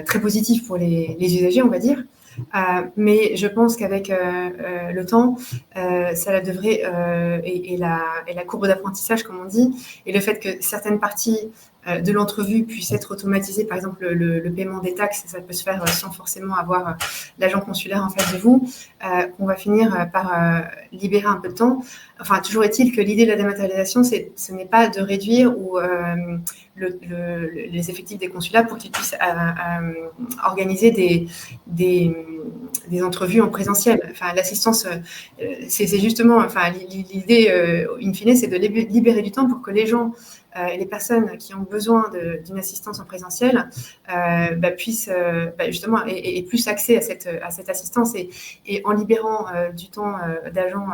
très positif pour les usagers, on va dire. Mais je pense qu'avec le temps, ça devrait, et la courbe d'apprentissage, comme on dit, et le fait que certaines parties de l'entrevue puissent être automatisées, par exemple le paiement des taxes, ça peut se faire sans forcément avoir l'agent consulaire en face de vous, on va finir par libérer un peu de temps. Enfin, toujours est-il que l'idée de la dématérialisation, ce n'est pas de réduire les effectifs des consulats pour qu'ils puissent organiser des entrevues en présentiel. Enfin, l'assistance, c'est justement, l'idée, in fine, c'est de libérer du temps pour que les gens et les personnes qui ont besoin d'une assistance en présentiel puissent justement aient plus accès à cette assistance, et en libérant du temps d'agents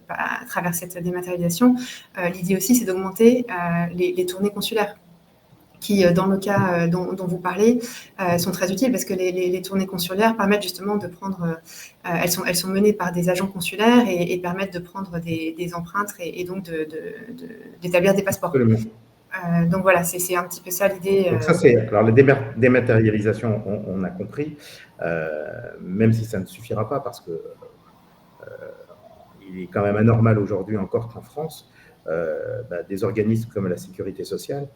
à travers cette dématérialisation, l'idée aussi c'est d'augmenter les tournées consulaires qui, dans le cas dont vous parlez, sont très utiles, parce que les tournées consulaires permettent justement de prendre, elles sont menées par des agents consulaires et permettent de prendre des empreintes et donc d'établir des passeports. Donc voilà, c'est un petit peu ça l'idée. Donc ça, alors la dématérialisation, on a compris, même si ça ne suffira pas, parce que il est quand même anormal aujourd'hui encore qu'en France, des organismes comme la Sécurité sociale,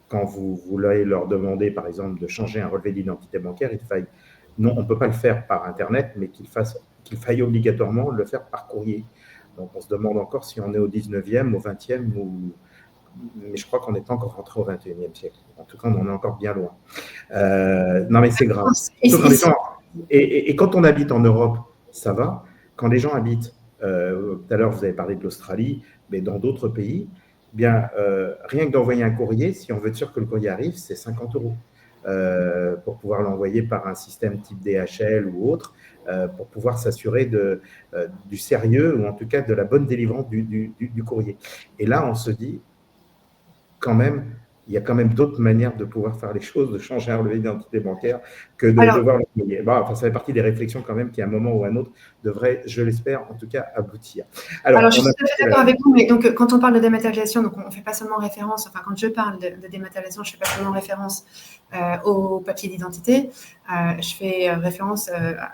quand vous voulez leur demander, par exemple, de changer un relevé d'identité bancaire, non, on ne peut pas le faire par Internet, mais qu'il faille obligatoirement le faire par courrier. Donc on se demande encore si on est au 19e, au 20e, mais je crois qu'on n'est pas encore rentré au 21e siècle. En tout cas, on en est encore bien loin. Non, mais c'est grave. Et quand on habite en Europe, ça va. Quand les gens habitent, tout à l'heure vous avez parlé de l'Australie, mais dans d'autres pays, bien, rien que d'envoyer un courrier, si on veut être sûr que le courrier arrive, c'est 50 € pour pouvoir l'envoyer par un système type DHL ou autre, pour pouvoir s'assurer du sérieux, ou en tout cas de la bonne délivrance du courrier. Et là, on se dit, quand même, il y a quand même d'autres manières de pouvoir faire les choses, de changer un relevé d'identité bancaire, que de devoir le payer. Ça fait partie des réflexions quand même qui, à un moment ou à un autre, devraient, je l'espère, en tout cas, aboutir. Alors je suis tout à fait d'accord avec vous, mais donc, quand on parle de dématérialisation, donc on ne fait pas seulement référence, quand je parle de dématérialisation, je ne fais pas seulement référence au papier d'identité, je fais référence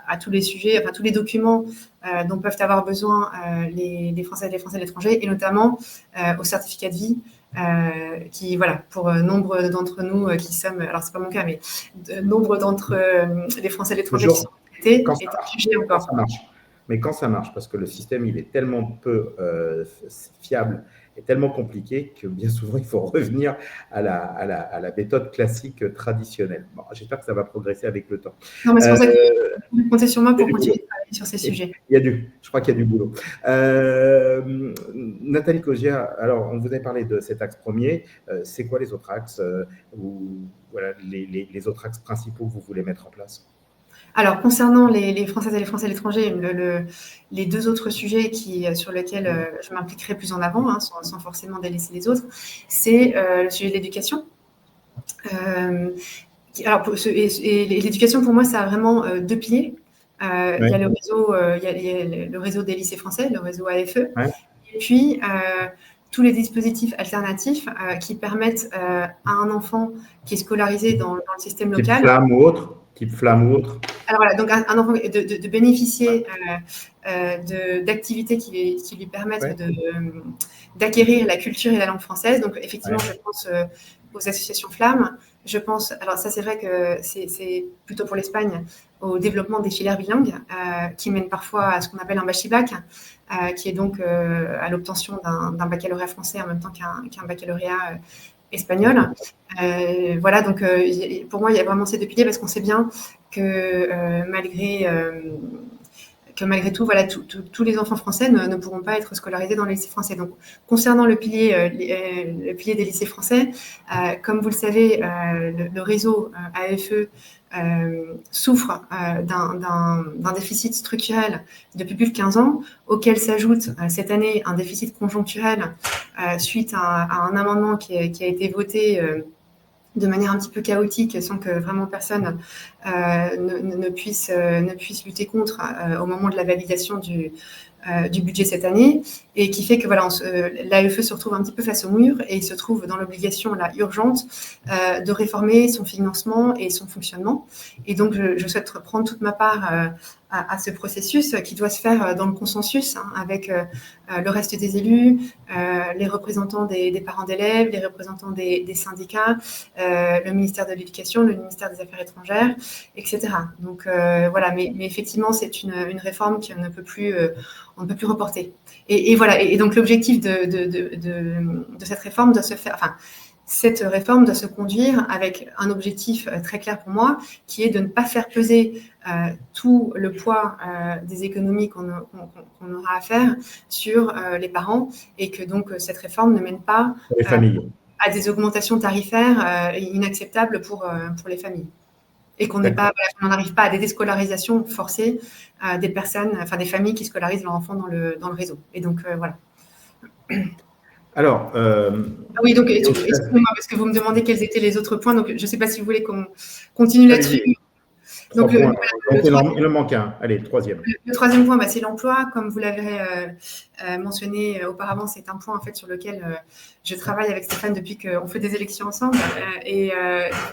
à tous les sujets, tous les documents dont peuvent avoir besoin les Français et les Français de l'étranger, et notamment au certificat de vie, qui, voilà, pour nombre d'entre nous qui sommes, alors c'est pas mon cas, mais nombre d'entre les Français et l'étranger qui sont traités, est un sujet encore. Ça marche. mais quand ça marche, parce que le système, il est tellement peu fiable et tellement compliqué que bien souvent, il faut revenir à la méthode classique traditionnelle. Bon, j'espère que ça va progresser avec le temps. Non, mais c'est pour ça que Euh, vous comptez sur moi il y a pour du boulot. continuer de travailler sur ces sujets. Je crois qu'il y a du boulot. Nathalie Cogia, alors on vous avait parlé de cet axe premier. C'est quoi les autres axes ou voilà, les autres axes principaux que vous voulez mettre en place? Alors, concernant les Françaises et les Français à l'étranger, les deux autres sujets sur lesquels je m'impliquerai plus en avant, hein, sans forcément délaisser les autres, c'est le sujet de l'éducation. Alors, et l'éducation, pour moi, ça a vraiment deux piliers. Il y a le réseau des lycées français, le réseau AFE, Ouais. et puis tous les dispositifs alternatifs qui permettent à un enfant qui est scolarisé dans le système Type local. flamme ou autre. Type flamme ou autre. Alors voilà, donc un enfant de bénéficier d'activités qui lui permettent Ouais. d'acquérir la culture et la langue française. Donc effectivement, Ouais. je pense aux associations Flammes. Je pense, alors ça c'est vrai que c'est plutôt pour l'Espagne, au développement des filières bilingues qui mènent parfois à ce qu'on appelle un bachibac, qui est donc à l'obtention d'un baccalauréat français en même temps qu'un baccalauréat espagnol. Voilà, donc pour moi, il y a vraiment ces deux piliers parce qu'on sait bien que malgré tout, voilà, tous les enfants français ne pourront pas être scolarisés dans les lycées français. Donc, concernant le pilier des lycées français, comme vous le savez, le réseau AFE souffre d'un déficit structurel depuis plus de 15 ans, auquel s'ajoute cette année un déficit conjoncturel suite à un amendement qui a été voté de manière un petit peu chaotique, sans que vraiment personne ne puisse lutter contre au moment de la validation du budget cette année, et qui fait que voilà, l'AEFE se retrouve un petit peu face au mur et se trouve dans l'obligation là, urgente de réformer son financement et son fonctionnement. Et donc, je souhaite prendre toute ma part à ce processus qui doit se faire dans le consensus avec le reste des élus, les représentants des parents d'élèves, les représentants des syndicats, le ministère de l'Éducation, le ministère des Affaires étrangères, etc. Donc voilà, mais effectivement, c'est une réforme qu'on ne peut plus reporter. Et voilà, et donc l'objectif de cette réforme doit se faire, enfin, cette réforme doit se conduire avec un objectif très clair pour moi, qui est de ne pas faire peser tout le poids des économies qu'on aura à faire sur les parents, et que donc cette réforme ne mène pas Les familles. à des augmentations tarifaires inacceptables pour les familles. Et qu'on n'en arrive pas à des déscolarisations forcées des personnes, enfin des familles qui scolarisent leurs enfants dans le réseau. Et donc voilà. Alors, oui, donc excusez-moi, parce que vous me demandez quels étaient les autres points. Donc je ne sais pas si vous voulez qu'on continue là-dessus. Donc, il en manque un. Allez, le troisième. Le troisième point, c'est l'emploi. Comme vous l'avez mentionné auparavant, c'est un point en fait sur lequel je travaille avec Stéphane depuis qu'on fait des élections ensemble et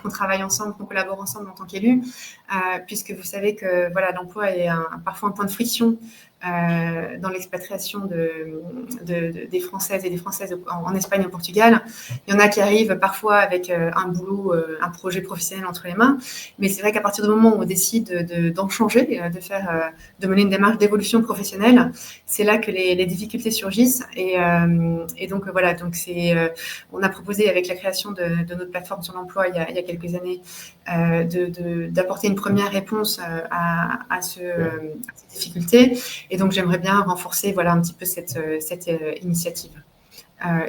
qu'on travaille ensemble, qu'on collabore ensemble en tant qu'élus, puisque vous savez que voilà, l'emploi est parfois un point de friction dans l'expatriation des Françaises et des Françaises en Espagne et au Portugal. Il y en a qui arrivent parfois avec un boulot, un projet professionnel entre les mains, mais c'est vrai qu'à partir du moment où on décide d'en changer, de mener une démarche d'évolution professionnelle, c'est là que les difficultés surgissent. Et donc voilà, donc on a proposé avec la création de notre plateforme sur l'emploi il y a quelques années d'apporter une première réponse à ces difficultés. Et donc j'aimerais bien renforcer voilà un petit peu cette initiative.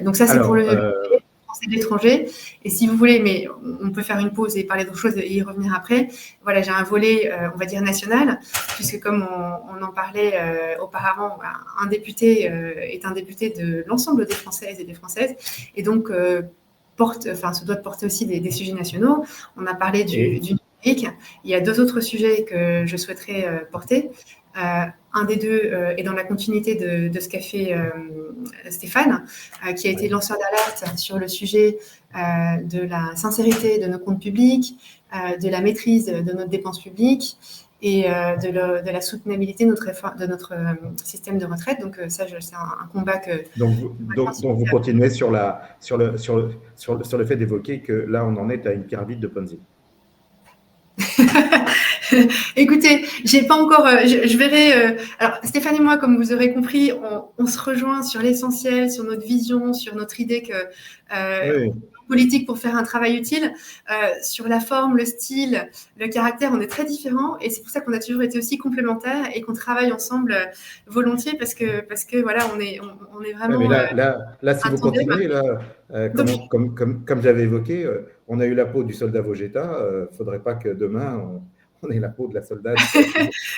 Donc ça c'est pour le français de l'étranger. Et si vous voulez, mais on peut faire une pause et parler d'autres choses et y revenir après. Voilà, j'ai un volet, on va dire national, puisque comme on en parlait auparavant, un député est un député de l'ensemble des Françaises et des Françaises, et donc se doit de porter aussi des sujets nationaux. On a parlé du numérique. Il y a deux autres sujets que je souhaiterais porter. Un des deux est dans la continuité de ce qu'a fait Stéphane, qui a été lanceur d'alerte sur le sujet de la sincérité de nos comptes publics, de la maîtrise de notre dépense publique et de la soutenabilité de notre système de retraite. Donc ça, c'est un combat que... Donc vous continuez sur le fait d'évoquer que là, on en est à une pyramide de Ponzi. Écoutez, j'ai pas encore. Je verrai. Alors, Stéphane et moi, comme vous aurez compris, on se rejoint sur l'essentiel, sur notre vision, sur notre idée que Oui, politique pour faire un travail utile. Sur la forme, le style, le caractère, on est très différents et c'est pour ça qu'on a toujours été aussi complémentaires et qu'on travaille ensemble volontiers parce que voilà, on est ouais, mais vraiment là, si un vous tandem. continuez, là, Donc, comme j'avais évoqué, on a eu la peau du soldat Vogetta. Faudrait pas que demain, on ait la peau de la soldate.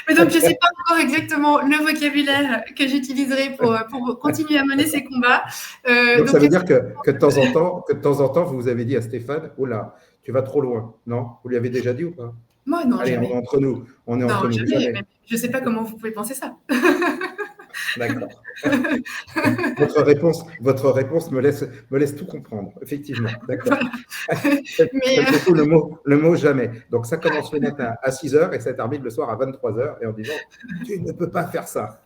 mais donc, je ne sais pas encore exactement le vocabulaire que j'utiliserai pour continuer à mener ces combats. Donc, ça Donc, veut dire que de temps en temps, vous vous avez dit à Stéphane, oh là, tu vas trop loin. Non? Vous lui avez déjà dit ou pas? moi, non, Allez, on est jamais. entre nous. On est Non, entre nous. jamais. Jamais. Mais je ne sais pas comment vous pouvez penser ça. D'accord. Votre réponse me laisse tout comprendre, effectivement. D'accord. Voilà. Mais J'aime beaucoup le mot jamais. Donc, ça commence le matin à 6 heures et ça termine le soir à 23 heures et en disant, tu ne peux pas faire ça.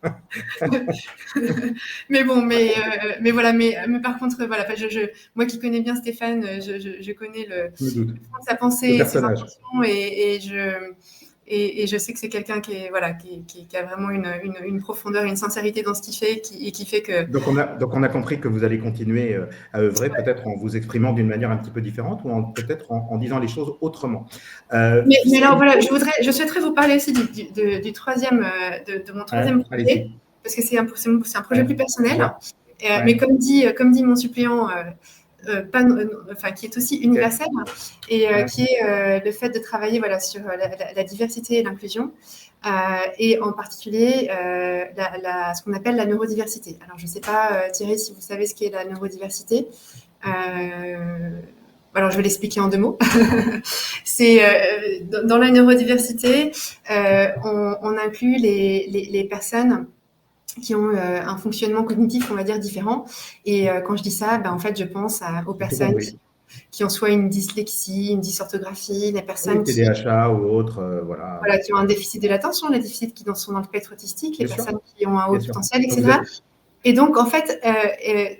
mais bon, mais voilà, mais par contre, voilà, enfin, moi qui connais bien Stéphane, je connais Je me doute. sa Le pensée, ses personnage. intentions, et je sais que c'est quelqu'un qui est voilà, qui a vraiment une profondeur, une sincérité dans ce qu'il fait, et qui fait que. Donc on a compris que vous allez continuer à œuvrer, peut-être en vous exprimant d'une manière un petit peu différente ou peut-être en disant les choses autrement. Mais alors voilà, Fiscalité. je souhaiterais vous parler aussi du troisième, de mon Ouais, troisième projet, allez-y. parce que c'est un projet Ouais, plus personnel. ouais, Mais ouais. comme dit mon suppléant, enfin, qui est aussi Ok. universel, et Ouais. qui est le fait de travailler voilà, sur la diversité et l'inclusion, et en particulier ce qu'on appelle la neurodiversité. Alors, je ne sais pas, Thierry, si vous savez ce qu'est la neurodiversité. Alors, je vais l'expliquer en 2 mots. C'est dans la neurodiversité, on inclut les personnes qui ont un fonctionnement cognitif, on va dire, différent. Et quand je dis ça, en fait, je pense aux J'ai tout personnes compris. qui ont soit une dyslexie, une dysorthographie, les Oui, personnes TDAH ou autre, voilà. voilà, qui ont un déficit de l'attention, les déficits qui sont dans le spectre autistique, les Bien sûr, personnes qui ont un haut bien sûr. potentiel, Donc vous etc. êtes, Et donc, en fait,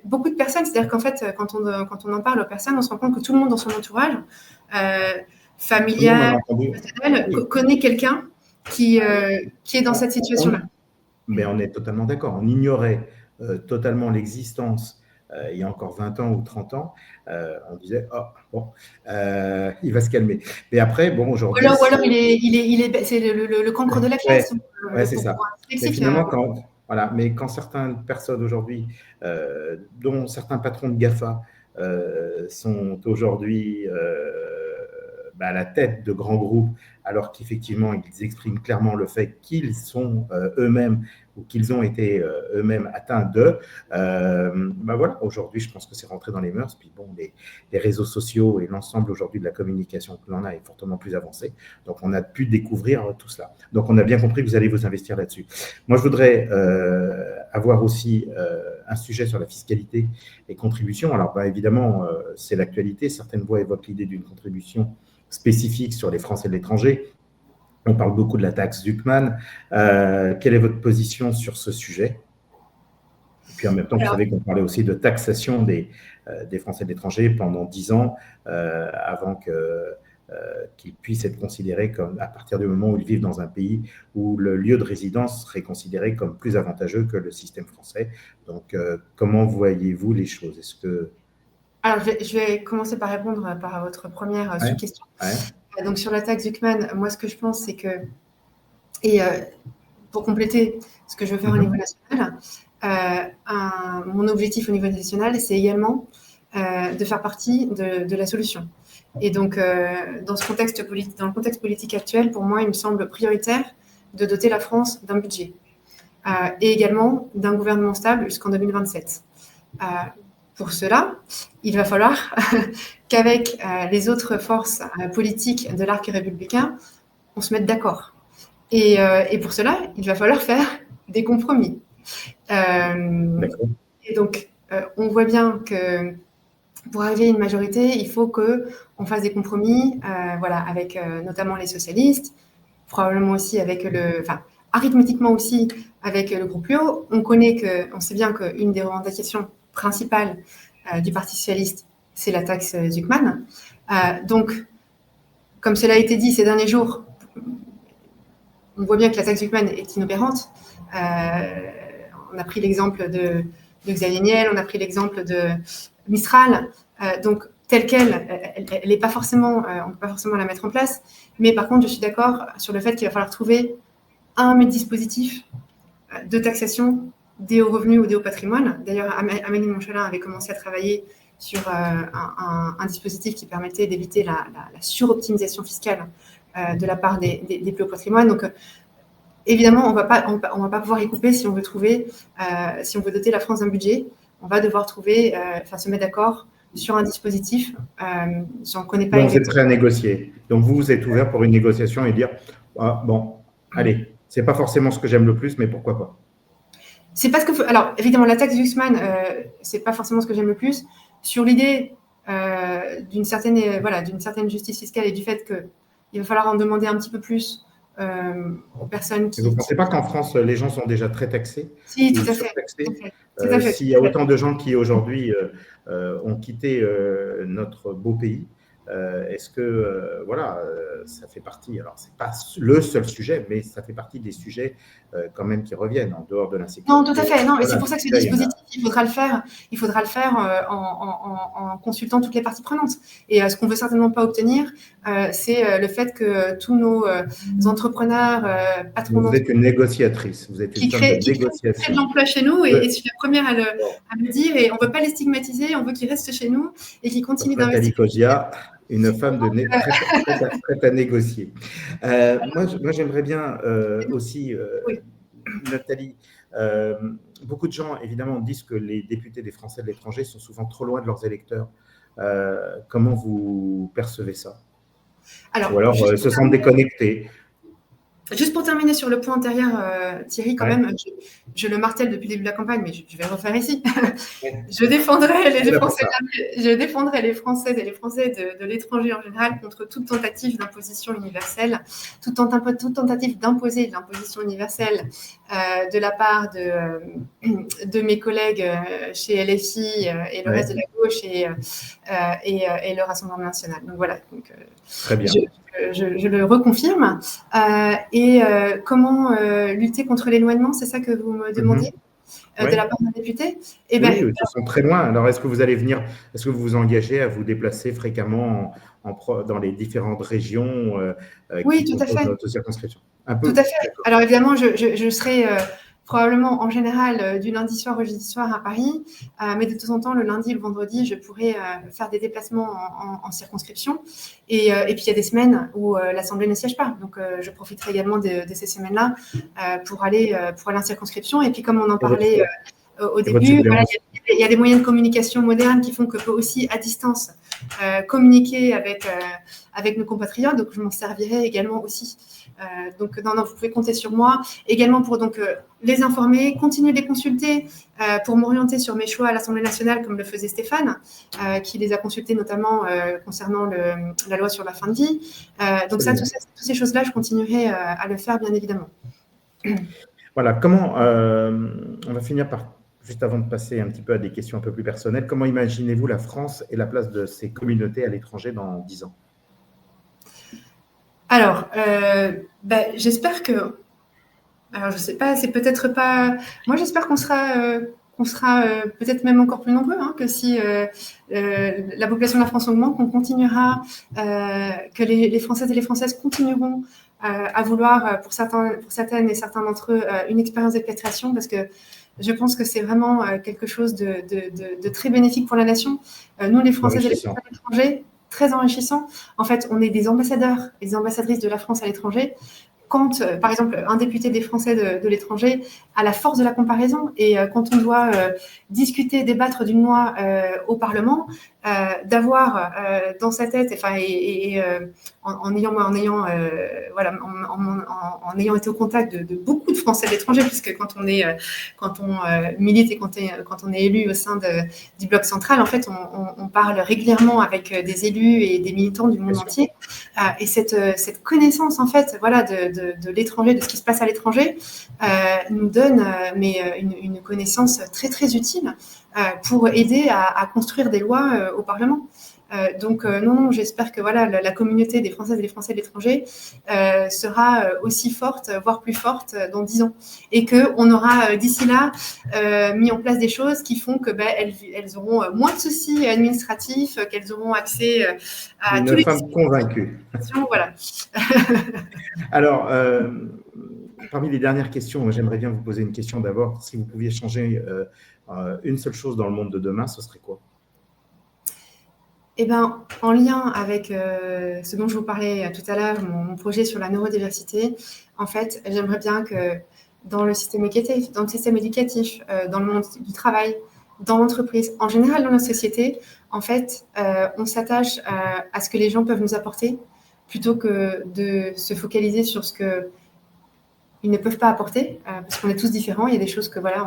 beaucoup de personnes, c'est-à-dire qu'en fait, quand on en parle aux personnes, on se rend compte que tout le monde dans son entourage, euh, tout le monde en familial, a entendu. professionnel, Oui. connaît quelqu'un qui est dans cette situation-là. Mais on est totalement d'accord. On ignorait totalement l'existence il y a encore 20 ans ou 30 ans. On disait, oh, bon, il va se calmer. Mais après, bon, aujourd'hui, Ou alors c'est le cancre de la ouais, classe, ouais, c'est pour ça. un Mais dyslexique. finalement, voilà, mais quand certaines personnes aujourd'hui, dont certains patrons de GAFA, sont aujourd'hui à la tête de grands groupes, alors qu'effectivement, ils expriment clairement le fait qu'ils sont eux-mêmes ou qu'ils ont été eux-mêmes atteints voilà, aujourd'hui, je pense que c'est rentré dans les mœurs. Puis bon, les réseaux sociaux et l'ensemble aujourd'hui de la communication que l'on a est fortement plus avancé. Donc, on a pu découvrir tout cela. Donc, on a bien compris que vous allez vous investir là-dessus. Moi, je voudrais avoir aussi un sujet sur la fiscalité et contribution. Alors, évidemment, c'est l'actualité. Certaines voix évoquent l'idée d'une contribution spécifique sur les Français de l'étranger. On parle beaucoup de la taxe Zuckman. Quelle est votre position sur ce sujet? Et puis en même temps, vous Alors, savez qu'on parlait aussi de taxation des Français de l'étranger pendant 10 ans avant qu'ils puissent être considérés comme, à partir du moment où ils vivent dans un pays où le lieu de résidence serait considéré comme plus avantageux que le système français. Donc, comment voyez-vous les choses? Est-ce que... alors, je vais commencer par répondre par votre première Ouais, sous-question. ouais, Donc, sur la taxe Zuckman, moi, ce que je pense, c'est que, et pour compléter ce que je veux faire au niveau national, mon objectif au niveau national, c'est également de faire partie de la solution. Et donc, dans le contexte politique actuel, pour moi, il me semble prioritaire de doter la France d'un budget et également d'un gouvernement stable jusqu'en 2027. Pour cela, il va falloir qu'avec les autres forces politiques de l'arc républicain, on se mette d'accord. Et pour cela, il va falloir faire des compromis. d'accord. Et donc, on voit bien que pour arriver à une majorité, il faut qu'on fasse des compromis, voilà, avec notamment les socialistes, probablement aussi arithmétiquement aussi avec le groupe LIO. On sait bien qu'une des revendications principales du Parti socialiste, c'est la taxe Zuckman. Donc, comme cela a été dit ces derniers jours, on voit bien que la taxe Zuckman est inopérante. On a pris l'exemple de Xavier Niel, on a pris l'exemple de Mistral. Donc, telle qu'elle, elle n'est pas forcément, on ne peut pas forcément la mettre en place. Mais par contre, je suis d'accord sur le fait qu'il va falloir trouver un dispositif de taxation des hauts revenus ou des hauts patrimoines. D'ailleurs, Amélie Montchalin avait commencé à travailler sur un dispositif qui permettait d'éviter la suroptimisation fiscale de la part des plus hauts patrimoines. Donc, évidemment, on va pas pouvoir y couper si on veut trouver, si on veut doter la France d'un budget. On va devoir trouver, se mettre d'accord sur un dispositif. Si on ne connaît pas. Donc, vous êtes prêt à négocier. Donc, vous êtes ouvert pour une négociation et dire bon, allez, c'est pas forcément ce que j'aime le plus, mais pourquoi pas. C'est pas ce que. Alors, évidemment, la taxe Zuckman, c'est pas forcément ce que j'aime le plus. Sur l'idée d'une certaine justice fiscale et du fait qu'il va falloir en demander un petit peu plus aux personnes qui. Vous ne pensez pas qu'en France, les gens sont déjà très taxés? Si, tout à fait. S'il y a autant de gens qui aujourd'hui ont quitté notre beau pays, est-ce que ça fait partie, alors c'est pas le seul sujet, mais ça fait partie des sujets quand même qui reviennent en dehors de l'insécurité. Non, tout à fait. Non, et c'est pour ça que ce dispositif, il faudra le faire en consultant toutes les parties prenantes. Et ce qu'on veut certainement pas obtenir, c'est le fait que tous nos entrepreneurs, patrons. Vous êtes une négociatrice. Vous êtes une femme de négociation. Qui créent de l'emploi chez nous, et je suis la première à le dire. Et on veut pas les stigmatiser. On veut qu'ils restent chez nous et qu'ils continuent d'investir. Nathalie Cogia, une femme prête à négocier. Moi, j'aimerais bien aussi, oui. Nathalie, beaucoup de gens, évidemment, disent que les députés des Français de l'étranger sont souvent trop loin de leurs électeurs. Comment vous percevez ça? Ou alors se sentent déconnectés? Juste pour terminer sur le point antérieur, Thierry, quand même, je le martèle depuis le début de la campagne, mais je vais le refaire ici. Je défendrai les Français et les Français de l'étranger en général contre toute tentative d'imposition universelle, toute tentative d'imposer l'imposition universelle de la part de mes collègues chez LFI et le reste de la gauche et le Rassemblement national. Donc voilà. Donc, très bien. Je le reconfirme. Comment lutter contre l'éloignement, c'est ça que vous me demandez de la part d'un député? Oui, ils sont très loin. Alors, est-ce que vous allez venir, est-ce que vous vous engagez à vous déplacer fréquemment dans les différentes régions oui, tout à fait. Notre circonscription? Tout à fait. Alors, évidemment, je serai probablement en général du lundi soir au jeudi soir à Paris, mais de temps en temps, le lundi et le vendredi, je pourrais faire des déplacements en circonscription. Et puis, il y a des semaines où l'Assemblée ne siège pas. Donc, je profiterai également de ces semaines-là pour aller en circonscription. Et puis, comme on en parlait au début, il y a des moyens de communication modernes qui font que peut aussi, à distance, communiquer avec nos compatriotes. Donc, je m'en servirai également aussi. Donc, non, vous pouvez compter sur moi. Également pour les informer, continuer de les consulter pour m'orienter sur mes choix à l'Assemblée nationale, comme le faisait Stéphane, qui les a consultés notamment concernant la loi sur la fin de vie. Donc, toutes ces choses-là, je continuerai à le faire, bien évidemment. Voilà, comment on va finir par, juste avant de passer un petit peu à des questions un peu plus personnelles, comment imaginez-vous la France et la place de ces communautés à l'étranger dans 10 ans? Alors, j'espère que... Alors, je ne sais pas, c'est peut-être pas... Moi, j'espère qu'on sera peut-être même encore plus nombreux, que si la population de la France augmente, qu'on continuera, que les Françaises et les Françaises continueront à vouloir, pour certaines et certains d'entre eux, une expérience d'expatriation, parce que je pense que c'est vraiment quelque chose de très bénéfique pour la nation. Nous, les Françaises et les Français à l'étranger, très enrichissant. En fait, on est des ambassadeurs et des ambassadrices de la France à l'étranger. Quand, par exemple, un député des Français de l'étranger a la force de la comparaison, et quand on doit discuter, débattre d'une loi au Parlement, d'avoir dans sa tête, en ayant été au contact de beaucoup de Français de l'étranger, puisque quand on milite et quand on est élu au sein du bloc central, en fait, on parle régulièrement avec des élus et des militants du monde entier, et cette connaissance, en fait, voilà, de l'étranger, de ce qui se passe à l'étranger, nous donne une connaissance très très utile pour aider à construire des lois au Parlement. Donc non, j'espère que voilà, la communauté des Françaises et des Français de l'étranger sera aussi forte, voire plus forte dans 10 ans. Et qu'on aura d'ici là mis en place des choses qui font que elles auront moins de soucis administratifs, qu'elles auront accès à tous Une les femme convaincue. voilà. Alors, parmi les dernières questions, j'aimerais bien vous poser une question d'abord. Si vous pouviez changer une seule chose dans le monde de demain, ce serait quoi? Eh ben, en lien avec ce dont je vous parlais tout à l'heure, mon projet sur la neurodiversité, en fait, j'aimerais bien que dans le système éducatif, dans le monde du travail, dans l'entreprise, en général dans la société, en fait, on s'attache à ce que les gens peuvent nous apporter plutôt que de se focaliser sur ce qu'ils ne peuvent pas apporter, parce qu'on est tous différents. Il y a des choses que voilà,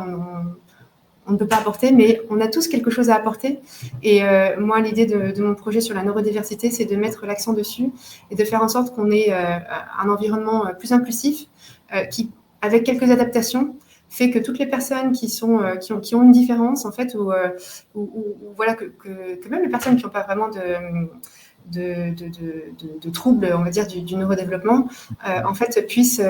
on ne peut pas apporter, mais on a tous quelque chose à apporter. Et moi, l'idée de mon projet sur la neurodiversité, c'est de mettre l'accent dessus et de faire en sorte qu'on ait un environnement plus inclusif qui, avec quelques adaptations, fait que toutes les personnes qui ont une différence, en fait, ou voilà, que même les personnes qui n'ont pas vraiment de troubles, on va dire, du neurodéveloppement, en fait,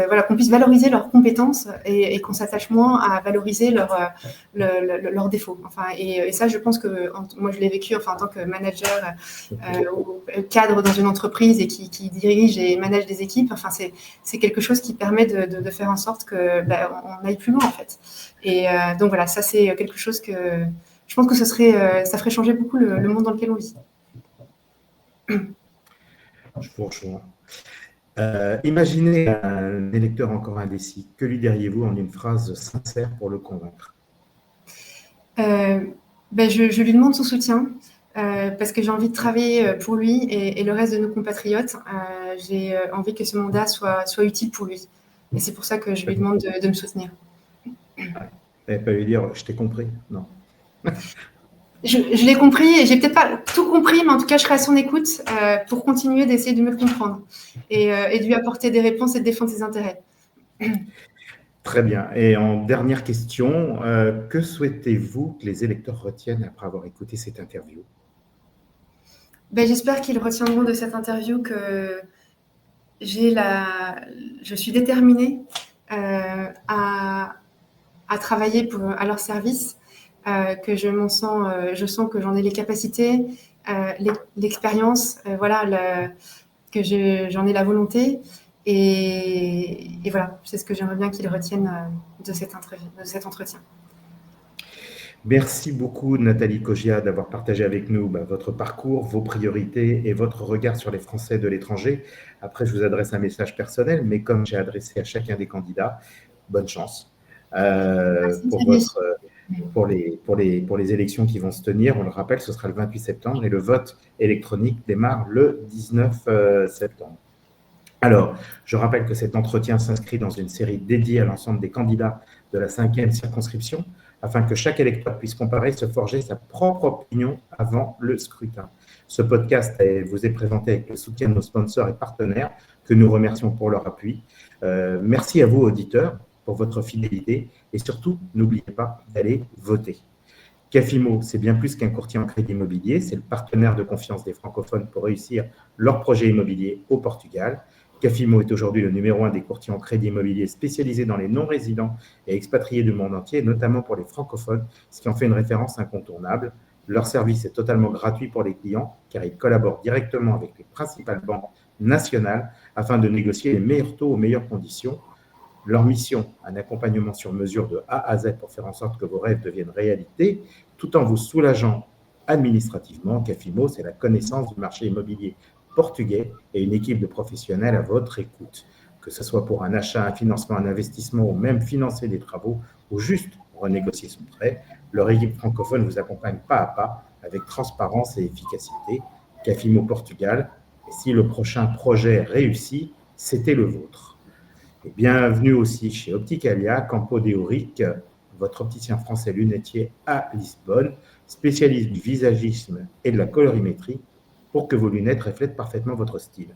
voilà, qu'on puisse valoriser leurs compétences et qu'on s'attache moins à valoriser leurs défauts. Enfin, et ça, je pense que moi, je l'ai vécu en tant que manager ou cadre dans une entreprise et qui dirige et manage des équipes. Enfin, c'est quelque chose qui permet de faire en sorte que on aille plus loin, en fait. Et donc voilà, ça, c'est quelque chose que je pense que ça ferait changer beaucoup le monde dans lequel on vit. Je vous rejoins. Imaginez un électeur encore indécis. Que lui diriez-vous en une phrase sincère pour le convaincre? Je lui demande son soutien parce que j'ai envie de travailler pour lui et le reste de nos compatriotes. J'ai envie que ce mandat soit utile pour lui. Et c'est pour ça que je lui demande de me soutenir. Vous n'allez pas lui dire « je t'ai compris », non. Je l'ai compris et j'ai peut-être pas tout compris, mais en tout cas, je serai à son écoute pour continuer d'essayer de me comprendre et de lui apporter des réponses et de défendre ses intérêts. Très bien. Et en dernière question, que souhaitez-vous que les électeurs retiennent après avoir écouté cette interview? J'espère qu'ils retiendront de cette interview que je suis déterminée à travailler à leur service, que je sens que j'en ai les capacités, l'expérience, voilà, que j'en ai la volonté. Et voilà, c'est ce que j'aimerais bien qu'ils retiennent de cet entretien. Merci beaucoup, Nathalie Cogia, d'avoir partagé avec nous votre parcours, vos priorités et votre regard sur les Français de l'étranger. Après, je vous adresse un message personnel, mais comme j'ai adressé à chacun des candidats, bonne chance pour les élections qui vont se tenir. On le rappelle, ce sera le 28 septembre et le vote électronique démarre le 19 septembre. Alors, je rappelle que cet entretien s'inscrit dans une série dédiée à l'ensemble des candidats de la 5e circonscription, afin que chaque électeur puisse comparer et se forger sa propre opinion avant le scrutin. Ce podcast vous est présenté avec le soutien de nos sponsors et partenaires, que nous remercions pour leur appui. Merci à vous, auditeurs, pour votre fidélité et surtout, n'oubliez pas d'aller voter. Cafimo, c'est bien plus qu'un courtier en crédit immobilier, c'est le partenaire de confiance des francophones pour réussir leur projet immobilier au Portugal. Cafimo est aujourd'hui le numéro 1 des courtiers en crédit immobilier spécialisés dans les non-résidents et expatriés du monde entier, notamment pour les francophones, ce qui en fait une référence incontournable. Leur service est totalement gratuit pour les clients, car ils collaborent directement avec les principales banques nationales afin de négocier les meilleurs taux aux meilleures conditions. Leur mission, un accompagnement sur mesure de A à Z pour faire en sorte que vos rêves deviennent réalité, tout en vous soulageant administrativement. Cafimo, c'est la connaissance du marché immobilier portugais et une équipe de professionnels à votre écoute. Que ce soit pour un achat, un financement, un investissement ou même financer des travaux ou juste renégocier son prêt, leur équipe francophone vous accompagne pas à pas avec transparence et efficacité. Cafimo Portugal, et si le prochain projet réussit, c'était le vôtre. Et bienvenue aussi chez Opticalia, Campo de Ourique, votre opticien français lunetier à Lisbonne, spécialiste du visagisme et de la colorimétrie, pour que vos lunettes reflètent parfaitement votre style.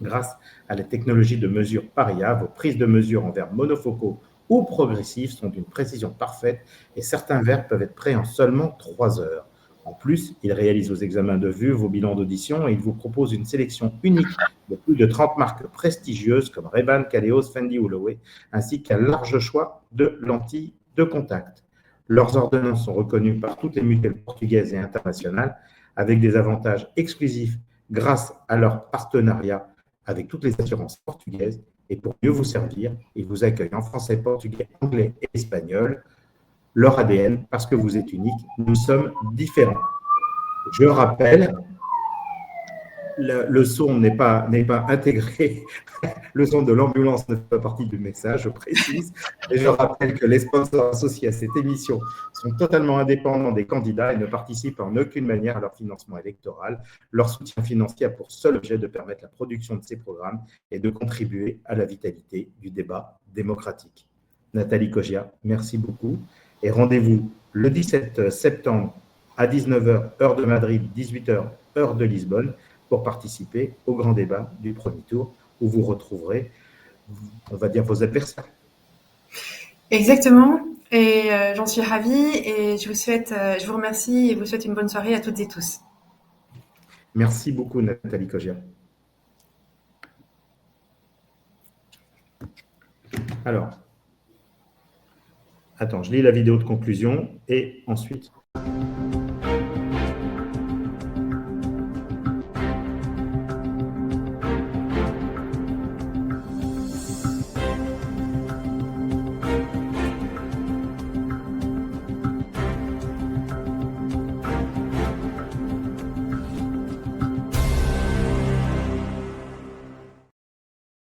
Grâce à la technologie de mesure Paria, vos prises de mesure en verres monofocaux ou progressifs sont d'une précision parfaite et certains verres peuvent être prêts en seulement 3 heures. En plus, il réalise vos examens de vue, vos bilans d'audition et il vous propose une sélection unique de plus de 30 marques prestigieuses comme Ray-Ban, Kaleos, Fendi ou Loewe, ainsi qu'un large choix de lentilles de contact. Leurs ordonnances sont reconnues par toutes les mutuelles portugaises et internationales avec des avantages exclusifs grâce à leur partenariat avec toutes les assurances portugaises. Et pour mieux vous servir, ils vous accueillent en français, portugais, anglais et espagnol. Leur ADN, parce que vous êtes unique, nous sommes différents. Je rappelle, le son n'est pas intégré, le son de l'ambulance ne fait pas partie du message, je précise, et je rappelle que les sponsors associés à cette émission sont totalement indépendants des candidats et ne participent en aucune manière à leur financement électoral. Leur soutien financier a pour seul objet de permettre la production de ces programmes et de contribuer à la vitalité du débat démocratique. Nathalie Cogia, merci beaucoup et rendez-vous le 17 septembre à 19h, heure de Madrid, 18h, heure de Lisbonne, pour participer au grand débat du premier tour où vous retrouverez, on va dire, vos adversaires. Exactement. Et j'en suis ravie et je vous remercie et vous souhaite une bonne soirée à toutes et tous. Merci beaucoup, Nathalie Cogia. Alors, attends, je lis la vidéo de conclusion et ensuite...